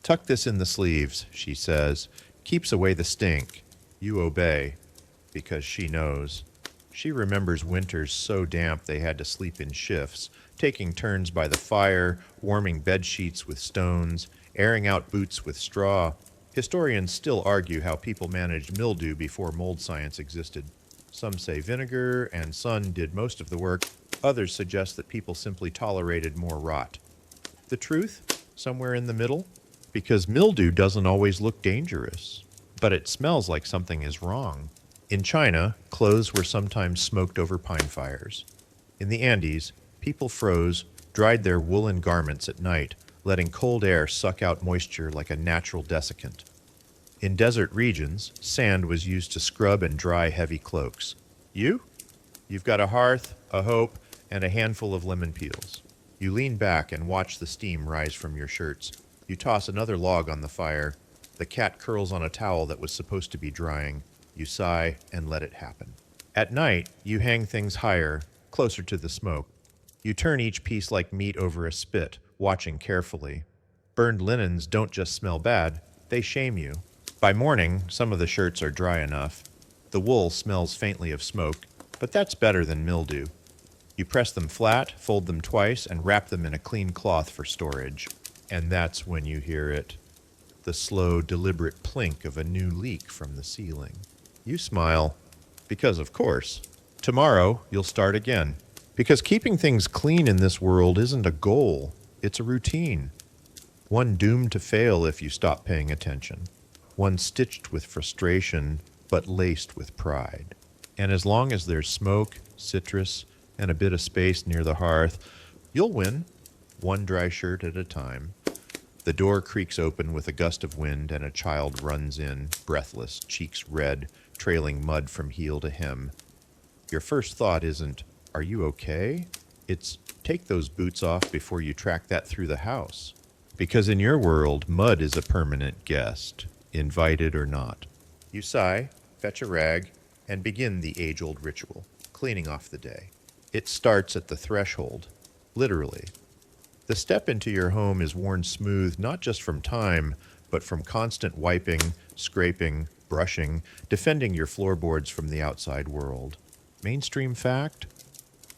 Tuck this in the sleeves, she says. Keeps away the stink. You obey, because she knows. She remembers winters so damp they had to sleep in shifts, taking turns by the fire, warming bed sheets with stones, airing out boots with straw. Historians still argue how people managed mildew before mold science existed. Some say vinegar and sun did most of the work. Others suggest that people simply tolerated more rot. The truth? Somewhere in the middle? Because mildew doesn't always look dangerous, but it smells like something is wrong. In China, clothes were sometimes smoked over pine fires. In the Andes, people froze, dried their woolen garments at night, letting cold air suck out moisture like a natural desiccant. In desert regions, sand was used to scrub and dry heavy cloaks. You? You've got a hearth, a hope, and a handful of lemon peels. You lean back and watch the steam rise from your shirts. You toss another log on the fire. The cat curls on a towel that was supposed to be drying. You sigh and let it happen. At night, you hang things higher, closer to the smoke. You turn each piece like meat over a spit, watching carefully. Burned linens don't just smell bad, they shame you. By morning, some of the shirts are dry enough. The wool smells faintly of smoke, but that's better than mildew. You press them flat, fold them twice, and wrap them in a clean cloth for storage. And that's when you hear it. the slow, deliberate plink of a new leak from the ceiling. You smile, because of course, tomorrow you'll start again. Because keeping things clean in this world isn't a goal, it's a routine. One doomed to fail if you stop paying attention. One stitched with frustration, but laced with pride. And as long as there's smoke, citrus, and a bit of space near the hearth, you'll win, one dry shirt at a time. The door creaks open with a gust of wind, and a child runs in, breathless, cheeks red, trailing mud from heel to hem. Your first thought isn't, "Are you okay?" It's, "Take those boots off before you track that through the house." Because in your world, mud is a permanent guest, invited or not. You sigh, fetch a rag, and begin the age-old ritual, cleaning off the day. It starts at the threshold, literally. The step into your home is worn smooth not just from time, but from constant wiping, scraping, brushing, defending your floorboards from the outside world. Mainstream fact?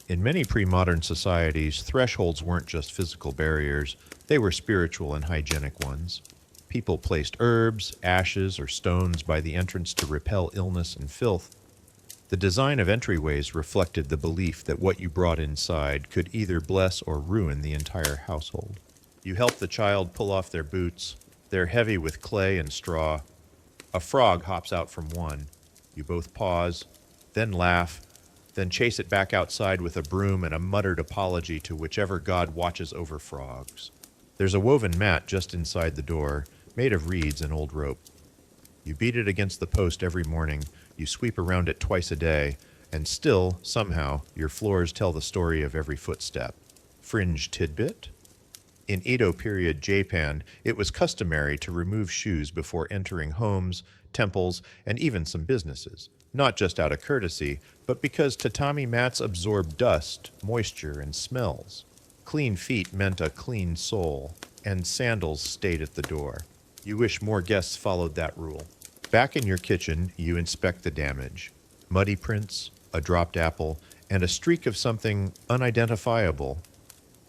In many pre-modern societies, thresholds weren't just physical barriers, they were spiritual and hygienic ones. People placed herbs, ashes, or stones by the entrance to repel illness and filth. The design of entryways reflected the belief that what you brought inside could either bless or ruin the entire household. You help the child pull off their boots. They're heavy with clay and straw. A frog hops out from one. You both pause, then laugh, then chase it back outside with a broom and a muttered apology to whichever god watches over frogs. There's a woven mat just inside the door, made of reeds and old rope. You beat it against the post every morning, you sweep around it twice a day, and still, somehow, your floors tell the story of every footstep. Fringe tidbit? In Edo period Japan, it was customary to remove shoes before entering homes, temples, and even some businesses, not just out of courtesy, but because tatami mats absorb dust, moisture, and smells. Clean feet meant a clean soul, and sandals stayed at the door. You wish more guests followed that rule. Back in your kitchen, you inspect the damage. Muddy prints, a dropped apple, and a streak of something unidentifiable.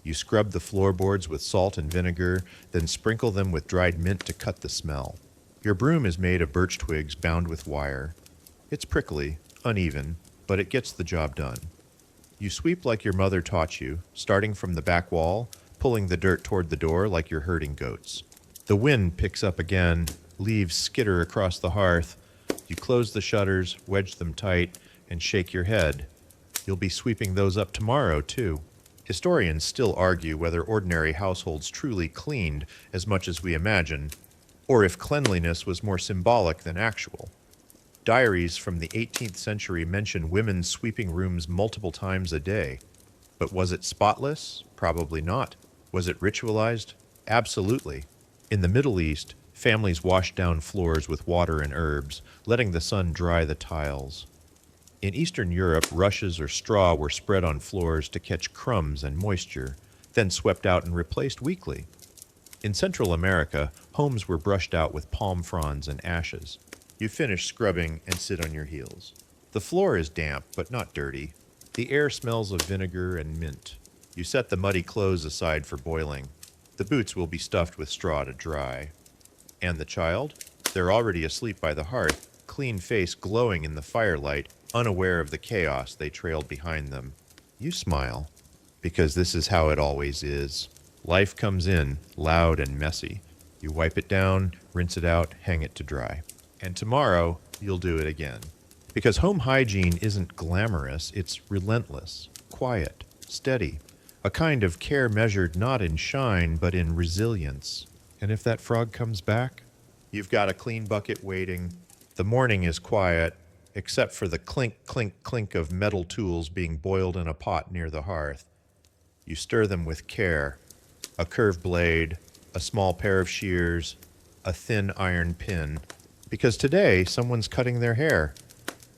You scrub the floorboards with salt and vinegar, then sprinkle them with dried mint to cut the smell. Your broom is made of birch twigs bound with wire. It's prickly, uneven, but it gets the job done. You sweep like your mother taught you, starting from the back wall, pulling the dirt toward the door like you're herding goats. The wind picks up again, leaves skitter across the hearth. You close the shutters, wedge them tight, and shake your head. You'll be sweeping those up tomorrow, too. Historians still argue whether ordinary households truly cleaned as much as we imagine, or if cleanliness was more symbolic than actual. Diaries from the 18th century mention women sweeping rooms multiple times a day. But was it spotless? Probably not. Was it ritualized? Absolutely. In the Middle East, families washed down floors with water and herbs, letting the sun dry the tiles. In Eastern Europe, rushes or straw were spread on floors to catch crumbs and moisture, then swept out and replaced weekly. In Central America, homes were brushed out with palm fronds and ashes. You finish scrubbing and sit on your heels. The floor is damp, but not dirty. The air smells of vinegar and mint. You set the muddy clothes aside for boiling. The boots will be stuffed with straw to dry. And the child? They're already asleep by the hearth, clean face glowing in the firelight, unaware of the chaos they trailed behind them. You smile, because this is how it always is. Life comes in, loud and messy. You wipe it down, rinse it out, hang it to dry. And tomorrow, you'll do it again. Because home hygiene isn't glamorous, it's relentless, quiet, steady. A kind of care measured not in shine, but in resilience. And if that frog comes back, you've got a clean bucket waiting. The morning is quiet, except for the clink, clink, clink of metal tools being boiled in a pot near the hearth. You stir them with care. A curved blade, a small pair of shears, a thin iron pin. Because today, someone's cutting their hair.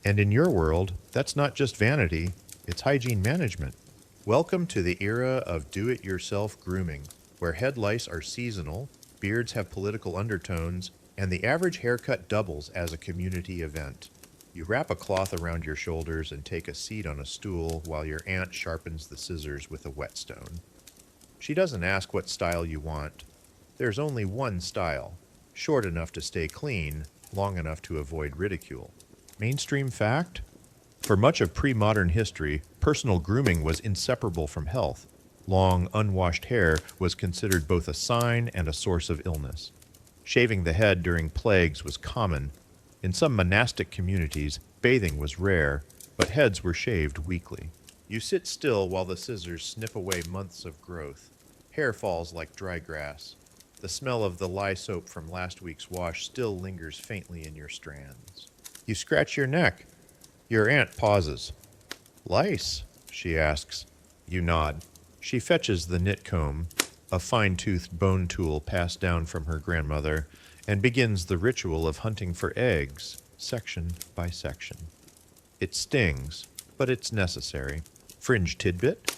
And in your world, that's not just vanity, it's hygiene management. Welcome to the era of do-it-yourself grooming, where head lice are seasonal, beards have political undertones, and the average haircut doubles as a community event. You wrap a cloth around your shoulders and take a seat on a stool while your aunt sharpens the scissors with a whetstone. She doesn't ask what style you want. There's only one style. short enough to stay clean, long enough to avoid ridicule. Mainstream fact? For much of pre-modern history, personal grooming was inseparable from health. Long, unwashed hair was considered both a sign and a source of illness. Shaving the head during plagues was common. In some monastic communities, bathing was rare, but heads were shaved weekly. You sit still while the scissors snip away months of growth. Hair falls like dry grass. The smell of the lye soap from last week's wash still lingers faintly in your strands. You scratch your neck. Your aunt pauses. "Lice?" she asks. You nod. She fetches the knit comb, a fine-toothed bone tool passed down from her grandmother, and begins the ritual of hunting for eggs, section by section. It stings, but it's necessary. Fringe tidbit?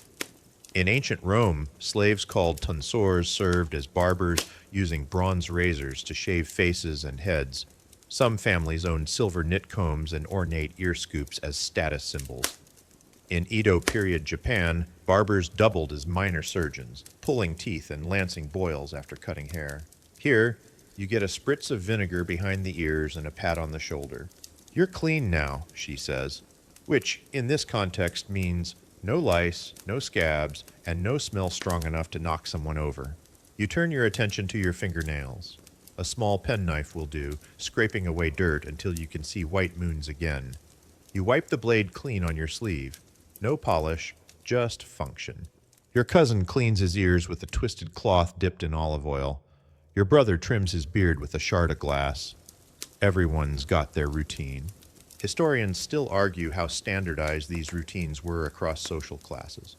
In ancient Rome, slaves called tonsors served as barbers using bronze razors to shave faces and heads. Some families owned silver knit combs and ornate ear scoops as status symbols. In Edo period Japan, barbers doubled as minor surgeons, pulling teeth and lancing boils after cutting hair. Here, you get a spritz of vinegar behind the ears and a pat on the shoulder. "You're clean now," she says, which in this context means no lice, no scabs, and no smell strong enough to knock someone over. You turn your attention to your fingernails. A small penknife will do, scraping away dirt until you can see white moons again. You wipe the blade clean on your sleeve. No polish, just function. Your cousin cleans his ears with a twisted cloth dipped in olive oil. Your brother trims his beard with a shard of glass. Everyone's got their routine. Historians still argue how standardized these routines were across social classes.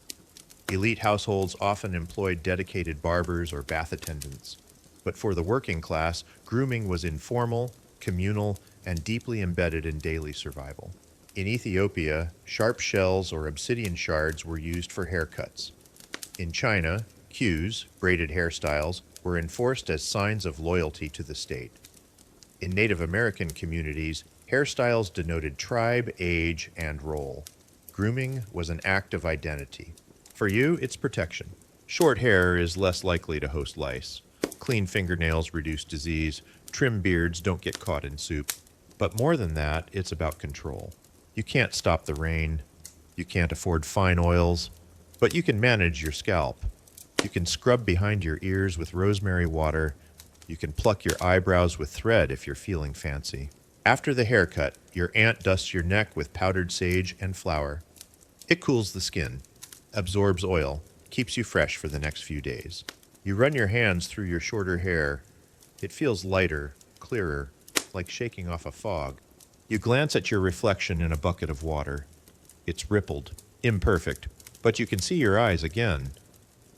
Elite households often employed dedicated barbers or bath attendants. But for the working class, grooming was informal, communal, and deeply embedded in daily survival. In Ethiopia, sharp shells or obsidian shards were used for haircuts. In China, queues, braided hairstyles, were enforced as signs of loyalty to the state. In Native American communities, hairstyles denoted tribe, age, and role. Grooming was an act of identity. For you, it's protection. Short hair is less likely to host lice. Clean fingernails reduce disease. Trim beards don't get caught in soup. But more than that, it's about control. You can't stop the rain. You can't afford fine oils. But you can manage your scalp. You can scrub behind your ears with rosemary water. You can pluck your eyebrows with thread if you're feeling fancy. After the haircut, your aunt dusts your neck with powdered sage and flour. It cools the skin, absorbs oil, keeps you fresh for the next few days. You run your hands through your shorter hair. It feels lighter, clearer, like shaking off a fog. You glance at your reflection in a bucket of water. It's rippled, imperfect, but you can see your eyes again,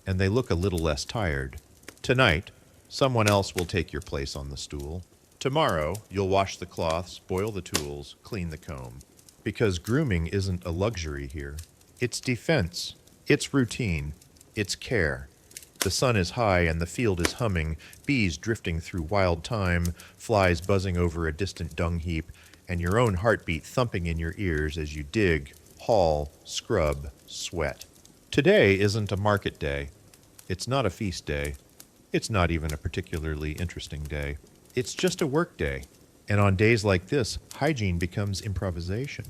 and they look a little less tired. Tonight, someone else will take your place on the stool. Tomorrow, you'll wash the cloths, boil the tools, clean the comb. Because grooming isn't a luxury here. It's defense. It's routine. It's care. The sun is high and the field is humming, bees drifting through wild thyme, flies buzzing over a distant dung heap, and your own heartbeat thumping in your ears as you dig, haul, scrub, sweat. Today isn't a market day. It's not a feast day. It's not even a particularly interesting day. It's just a work day. And on days like this, hygiene becomes improvisation.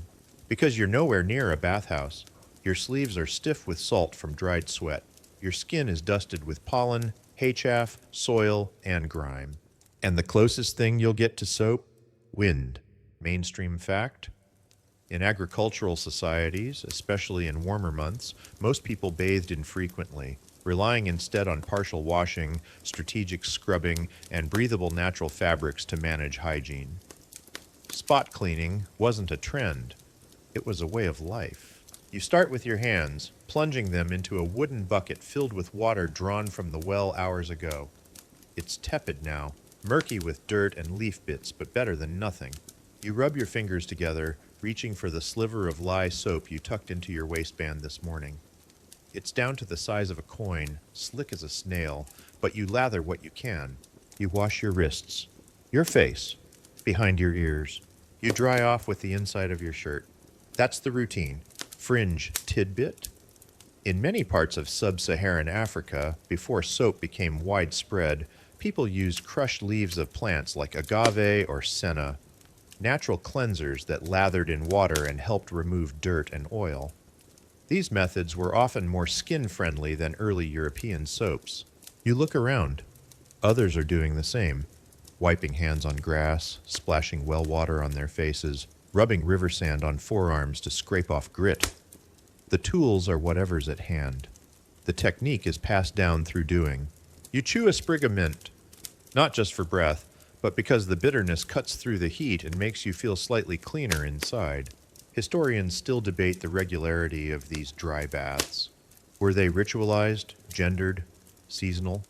Because you're nowhere near a bathhouse. Your sleeves are stiff with salt from dried sweat. Your skin is dusted with pollen, hay chaff, soil, and grime. And the closest thing you'll get to soap? Wind. Mainstream fact? In agricultural societies, especially in warmer months, most people bathed infrequently, relying instead on partial washing, strategic scrubbing, and breathable natural fabrics to manage hygiene. Spot cleaning wasn't a trend. It was a way of life. You start with your hands, plunging them into a wooden bucket filled with water drawn from the well hours ago. It's tepid now, murky with dirt and leaf bits, but better than nothing. You rub your fingers together, reaching for the sliver of lye soap you tucked into your waistband this morning. It's down to the size of a coin, slick as a snail, but you lather what you can. You wash your wrists, your face, behind your ears. You dry off with the inside of your shirt. That's the routine. Fringe tidbit? In many parts of sub-Saharan Africa, before soap became widespread, people used crushed leaves of plants like agave or senna, natural cleansers that lathered in water and helped remove dirt and oil. These methods were often more skin-friendly than early European soaps. You look around. Others are doing the same, wiping hands on grass, splashing well water on their faces, rubbing river sand on forearms to scrape off grit. The tools are whatever's at hand. The technique is passed down through doing. You chew a sprig of mint, not just for breath, but because the bitterness cuts through the heat and makes you feel slightly cleaner inside. Historians still debate the regularity of these dry baths. Were they ritualized, gendered, seasonal?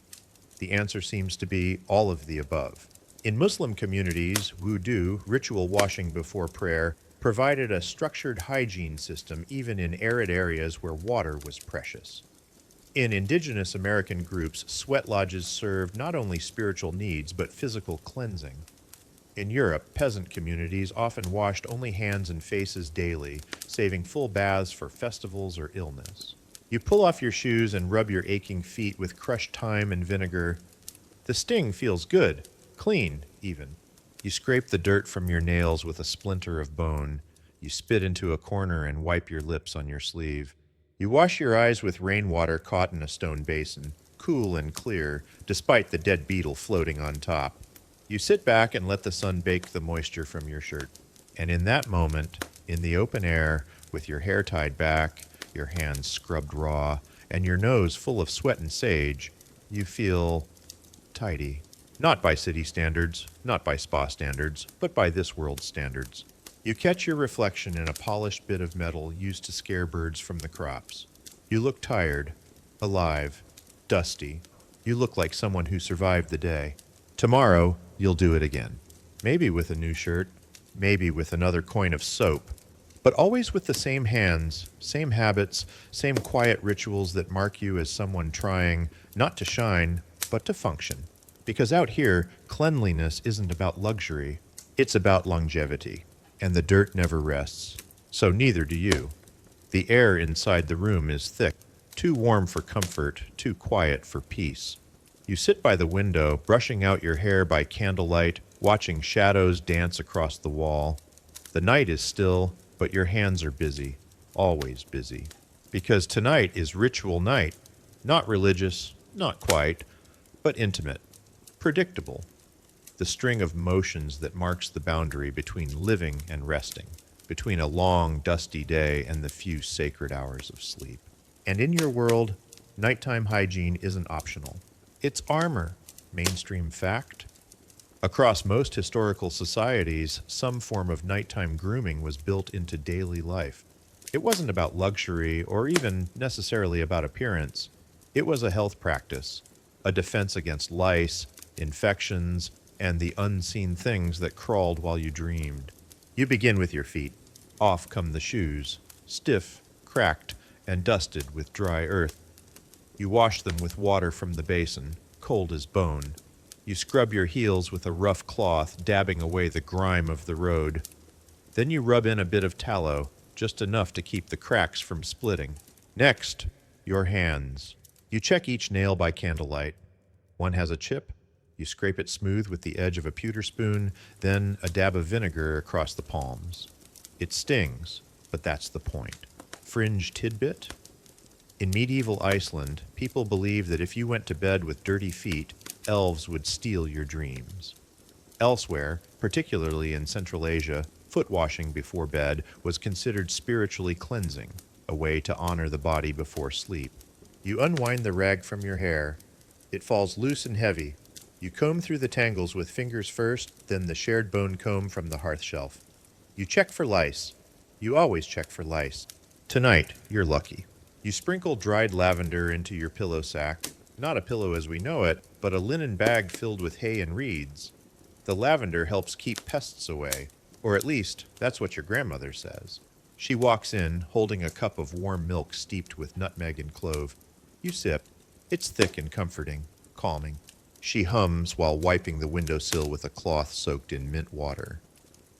The answer seems to be all of the above. In Muslim communities, wudu, ritual washing before prayer, provided a structured hygiene system even in arid areas where water was precious. In indigenous American groups, sweat lodges served not only spiritual needs but physical cleansing. In Europe, peasant communities often washed only hands and faces daily, saving full baths for festivals or illness. You pull off your shoes and rub your aching feet with crushed thyme and vinegar. The sting feels good, clean even. You scrape the dirt from your nails with a splinter of bone. You spit into a corner and wipe your lips on your sleeve. You wash your eyes with rainwater caught in a stone basin, cool and clear, despite the dead beetle floating on top. You sit back and let the sun bake the moisture from your shirt. And in that moment, in the open air, with your hair tied back, your hands scrubbed raw, and your nose full of sweat and sage, you feel tidy. Not by city standards, not by spa standards, but by this world's standards. You catch your reflection in a polished bit of metal used to scare birds from the crops. You look tired, alive, dusty. You look like someone who survived the day. Tomorrow, you'll do it again. Maybe with a new shirt, maybe with another coin of soap, but always with the same hands, same habits, same quiet rituals that mark you as someone trying not to shine, but to function. Because out here, cleanliness isn't about luxury, it's about longevity. And the dirt never rests. So neither do you. The air inside the room is thick, too warm for comfort, too quiet for peace. You sit by the window, brushing out your hair by candlelight, watching shadows dance across the wall. The night is still, but your hands are busy, always busy. Because tonight is ritual night. Not religious, not quite, but intimate, predictable. The string of motions that marks the boundary between living and resting, between a long, dusty day and the few sacred hours of sleep. And in your world, nighttime hygiene isn't optional. It's armor, mainstream fact. Across most historical societies, some form of nighttime grooming was built into daily life. It wasn't about luxury or even necessarily about appearance. It was a health practice, a defense against lice, infections, and the unseen things that crawled while you dreamed. You begin with your feet. Off come the shoes, stiff, cracked, and dusted with dry earth. You wash them with water from the basin, cold as bone. You scrub your heels with a rough cloth, dabbing away the grime of the road. Then you rub in a bit of tallow, just enough to keep the cracks from splitting. Next, your hands. You check each nail by candlelight. One has a chip. You scrape it smooth with the edge of a pewter spoon, then a dab of vinegar across the palms. It stings, but that's the point. Fringe tidbit? In medieval Iceland, people believed that if you went to bed with dirty feet, elves would steal your dreams. Elsewhere, particularly in Central Asia, foot washing before bed was considered spiritually cleansing, a way to honor the body before sleep. You unwind the rag from your hair. It falls loose and heavy. You comb through the tangles with fingers first, then the shared bone comb from the hearth shelf. You check for lice. You always check for lice. Tonight, you're lucky. You sprinkle dried lavender into your pillow sack. Not a pillow as we know it, but a linen bag filled with hay and reeds. The lavender helps keep pests away, or at least, that's what your grandmother says. She walks in, holding a cup of warm milk steeped with nutmeg and clove. You sip. It's thick and comforting, calming. She hums while wiping the windowsill with a cloth soaked in mint water.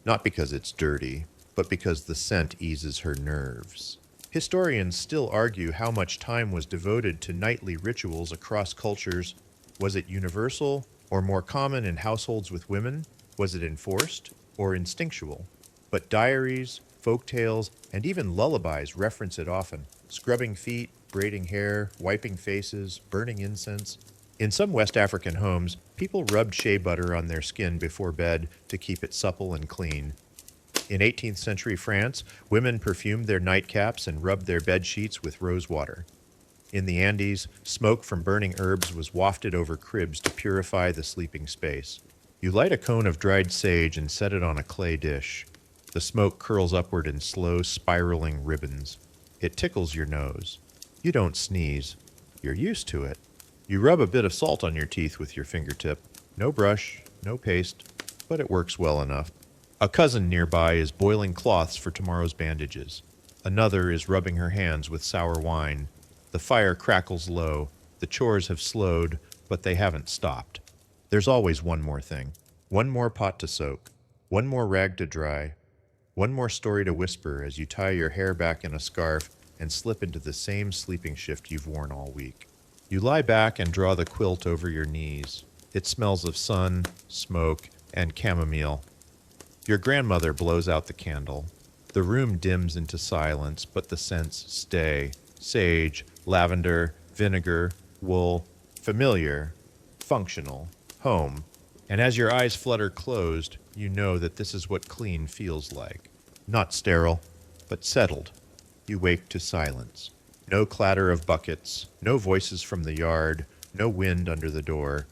Not because it's dirty, but because the scent eases her nerves. Historians still argue how much time was devoted to nightly rituals across cultures. Was it universal Or more common in households with women? Was it enforced or instinctual? But diaries, folk tales, and even lullabies reference it often. Scrubbing feet, braiding hair, wiping faces, burning incense. In some West African homes, people rubbed shea butter on their skin before bed to keep it supple and clean. In 18th century France, women perfumed their nightcaps and rubbed their bed sheets with rose water. In the Andes, smoke from burning herbs was wafted over cribs to purify the sleeping space. You light a cone of dried sage and set it on a clay dish. The smoke curls upward in slow, spiraling ribbons. It tickles your nose. You don't sneeze. You're used to it. You rub a bit of salt on your teeth with your fingertip. No brush, no paste, but it works well enough. A cousin nearby is boiling cloths for tomorrow's bandages. Another is rubbing her hands with sour wine. The fire crackles low. The chores have slowed, but they haven't stopped. There's always one more thing. One more pot to soak. One more rag to dry. One more story to whisper as you tie your hair back in a scarf and slip into the same sleeping shift you've worn all week. You lie back and draw the quilt over your knees. It smells of sun, smoke, and chamomile. Your grandmother blows out the candle. The room dims into silence, but the scents stay. Sage, lavender, vinegar, wool, familiar, functional, home. And as your eyes flutter closed, you know that this is what clean feels like. Not sterile, but settled. You wake to silence. No clatter of buckets, no voices from the yard, no wind under the door.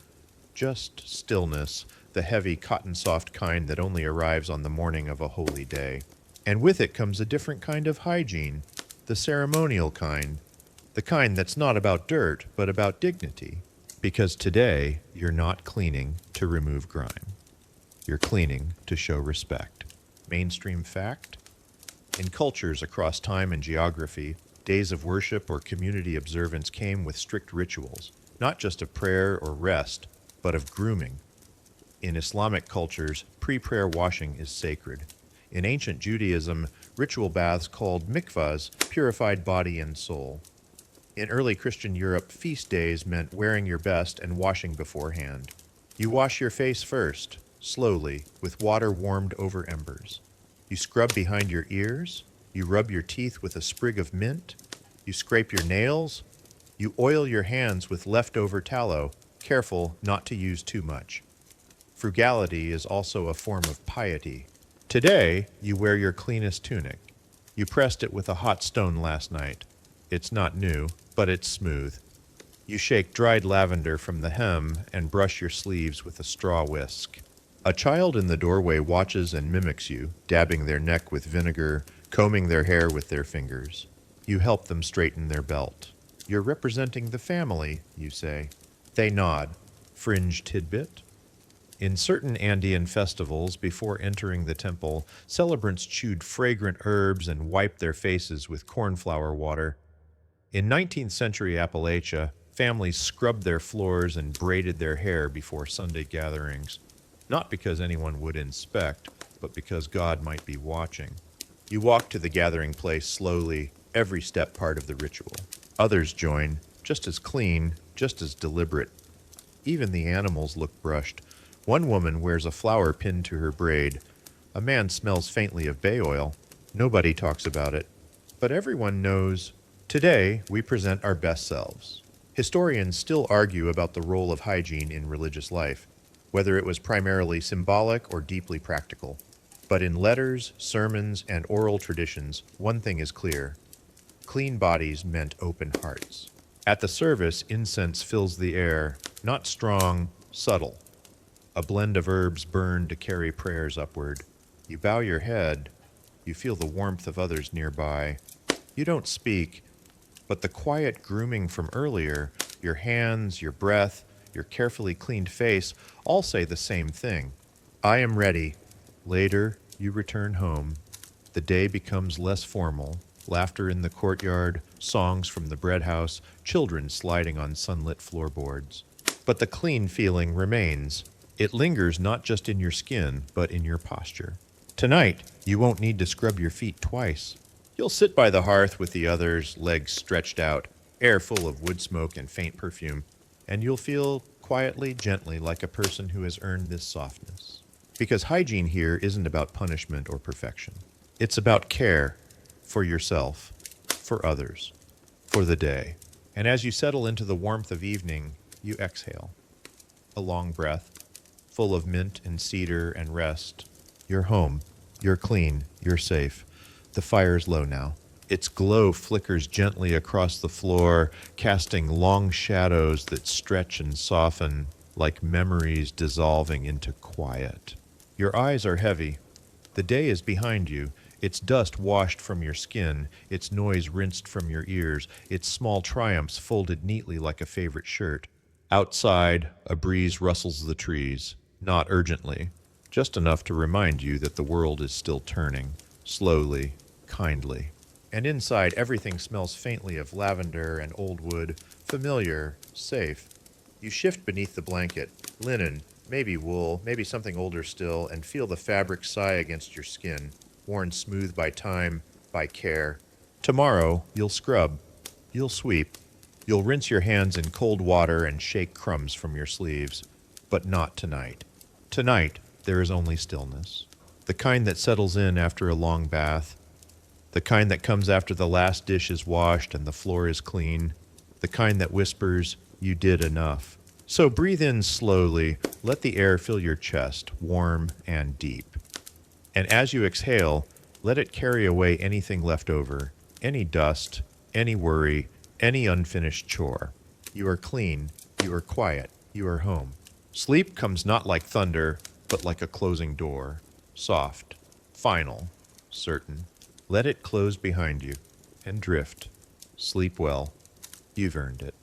Just stillness, the heavy cotton-soft kind that only arrives on the morning of a holy day. And with it comes a different kind of hygiene, the ceremonial kind, the kind that's not about dirt, but about dignity. Because today, you're not cleaning to remove grime. You're cleaning to show respect. Mainstream fact? In cultures across time and geography, days of worship or community observance came with strict rituals, not just of prayer or rest, but of grooming. In Islamic cultures, pre-prayer washing is sacred. In ancient Judaism, ritual baths called mikvahs purified body and soul. In early Christian Europe, feast days meant wearing your best and washing beforehand. You wash your face first, slowly, with water warmed over embers. You scrub behind your ears. You rub your teeth with a sprig of mint. You scrape your nails. You oil your hands with leftover tallow, careful not to use too much. Frugality is also a form of piety. Today, you wear your cleanest tunic. You pressed it with a hot stone last night. It's not new, but it's smooth. You shake dried lavender from the hem and brush your sleeves with a straw whisk. A child in the doorway watches and mimics you, dabbing their neck with vinegar, combing their hair with their fingers. You help them straighten their belt. You're representing the family, you say. They nod. Fringe tidbit? In certain Andean festivals, before entering the temple, celebrants chewed fragrant herbs and wiped their faces with cornflower water. In 19th century Appalachia, families scrubbed their floors and braided their hair before Sunday gatherings, not because anyone would inspect, but because God might be watching. You walk to the gathering place slowly, every step part of the ritual. Others join, just as clean, just as deliberate. Even the animals look brushed. One woman wears a flower pinned to her braid. A man smells faintly of bay oil. Nobody talks about it. But everyone knows. Today, we present our best selves. Historians still argue about the role of hygiene in religious life, whether it was primarily symbolic or deeply practical. But in letters, sermons, and oral traditions, one thing is clear. Clean bodies meant open hearts. At the service, incense fills the air, not strong, subtle. A blend of herbs burn to carry prayers upward. You bow your head. You feel the warmth of others nearby. You don't speak, but the quiet grooming from earlier, your hands, your breath, your carefully cleaned face, all say the same thing. I am ready. Later, you return home. The day becomes less formal. Laughter in the courtyard, songs from the bread house, children sliding on sunlit floorboards. But the clean feeling remains. It lingers not just in your skin, but in your posture. Tonight, you won't need to scrub your feet twice. You'll sit by the hearth with the others, legs stretched out, air full of wood smoke and faint perfume, and you'll feel quietly, gently, like a person who has earned this softness. Because hygiene here isn't about punishment or perfection. It's about care for yourself, for others, for the day. And as you settle into the warmth of evening, you exhale. A long breath, full of mint and cedar and rest. You're home. You're clean. You're safe. The fire's low now. Its glow flickers gently across the floor, casting long shadows that stretch and soften like memories dissolving into quiet. Your eyes are heavy. The day is behind you, its dust washed from your skin, its noise rinsed from your ears, its small triumphs folded neatly like a favorite shirt. Outside, a breeze rustles the trees, not urgently, just enough to remind you that the world is still turning, slowly, kindly. And inside, everything smells faintly of lavender and old wood, familiar, safe. You shift beneath the blanket, linen, maybe wool, maybe something older still, and feel the fabric sigh against your skin, worn smooth by time, by care. Tomorrow, you'll scrub, you'll sweep, you'll rinse your hands in cold water and shake crumbs from your sleeves. But not tonight. Tonight, there is only stillness. The kind that settles in after a long bath. The kind that comes after the last dish is washed and the floor is clean. The kind that whispers, "You did enough." So breathe in slowly. Let the air fill your chest, warm and deep. And as you exhale, let it carry away anything left over, any dust, any worry, any unfinished chore. You are clean. You are quiet. You are home. Sleep comes not like thunder, but like a closing door. Soft, final, certain. Let it close behind you and drift. Sleep well. You've earned it.